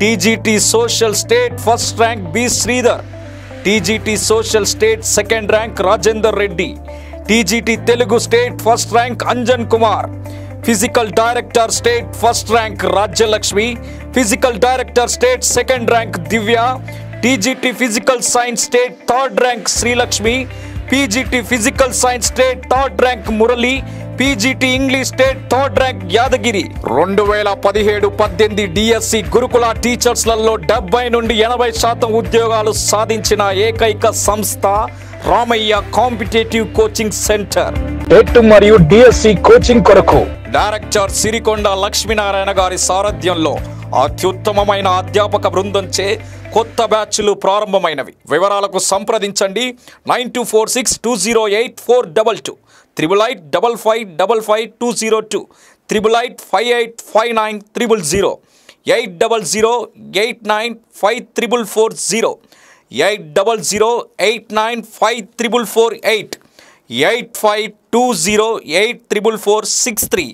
TGT social state first rank B Sridhar, TGT social state second rank Rajender Reddy, TGT Telugu state first rank Anjan Kumar, physical director state first rank Rajyalakshmi, physical director state second rank Divya, TGT physical science state third rank Srilakshmi, PGT physical science state third rank Murali, PGT English state third rank Yadagiri. 2017-18 DSC గురుకుల టీచర్స్లలో 70 నుండి 80% ఉద్యోగాలు సాధించిన ఏకైక సంస్థ Ramayya competitive coaching centre. TET మరియు DSC coaching కొరకు director Sirikonda Lakshminarayana గారి సారథ్యంలో అత్యుత్తమమైన అధ్యాపక బృందంచే కొత్త బ్యాచ్లు ప్రారంభమైనవి. వివరాలకు సంప్రదించండి 9246208422, 8885555202, 88585900, 8008954440, 8008954448, 8520844463.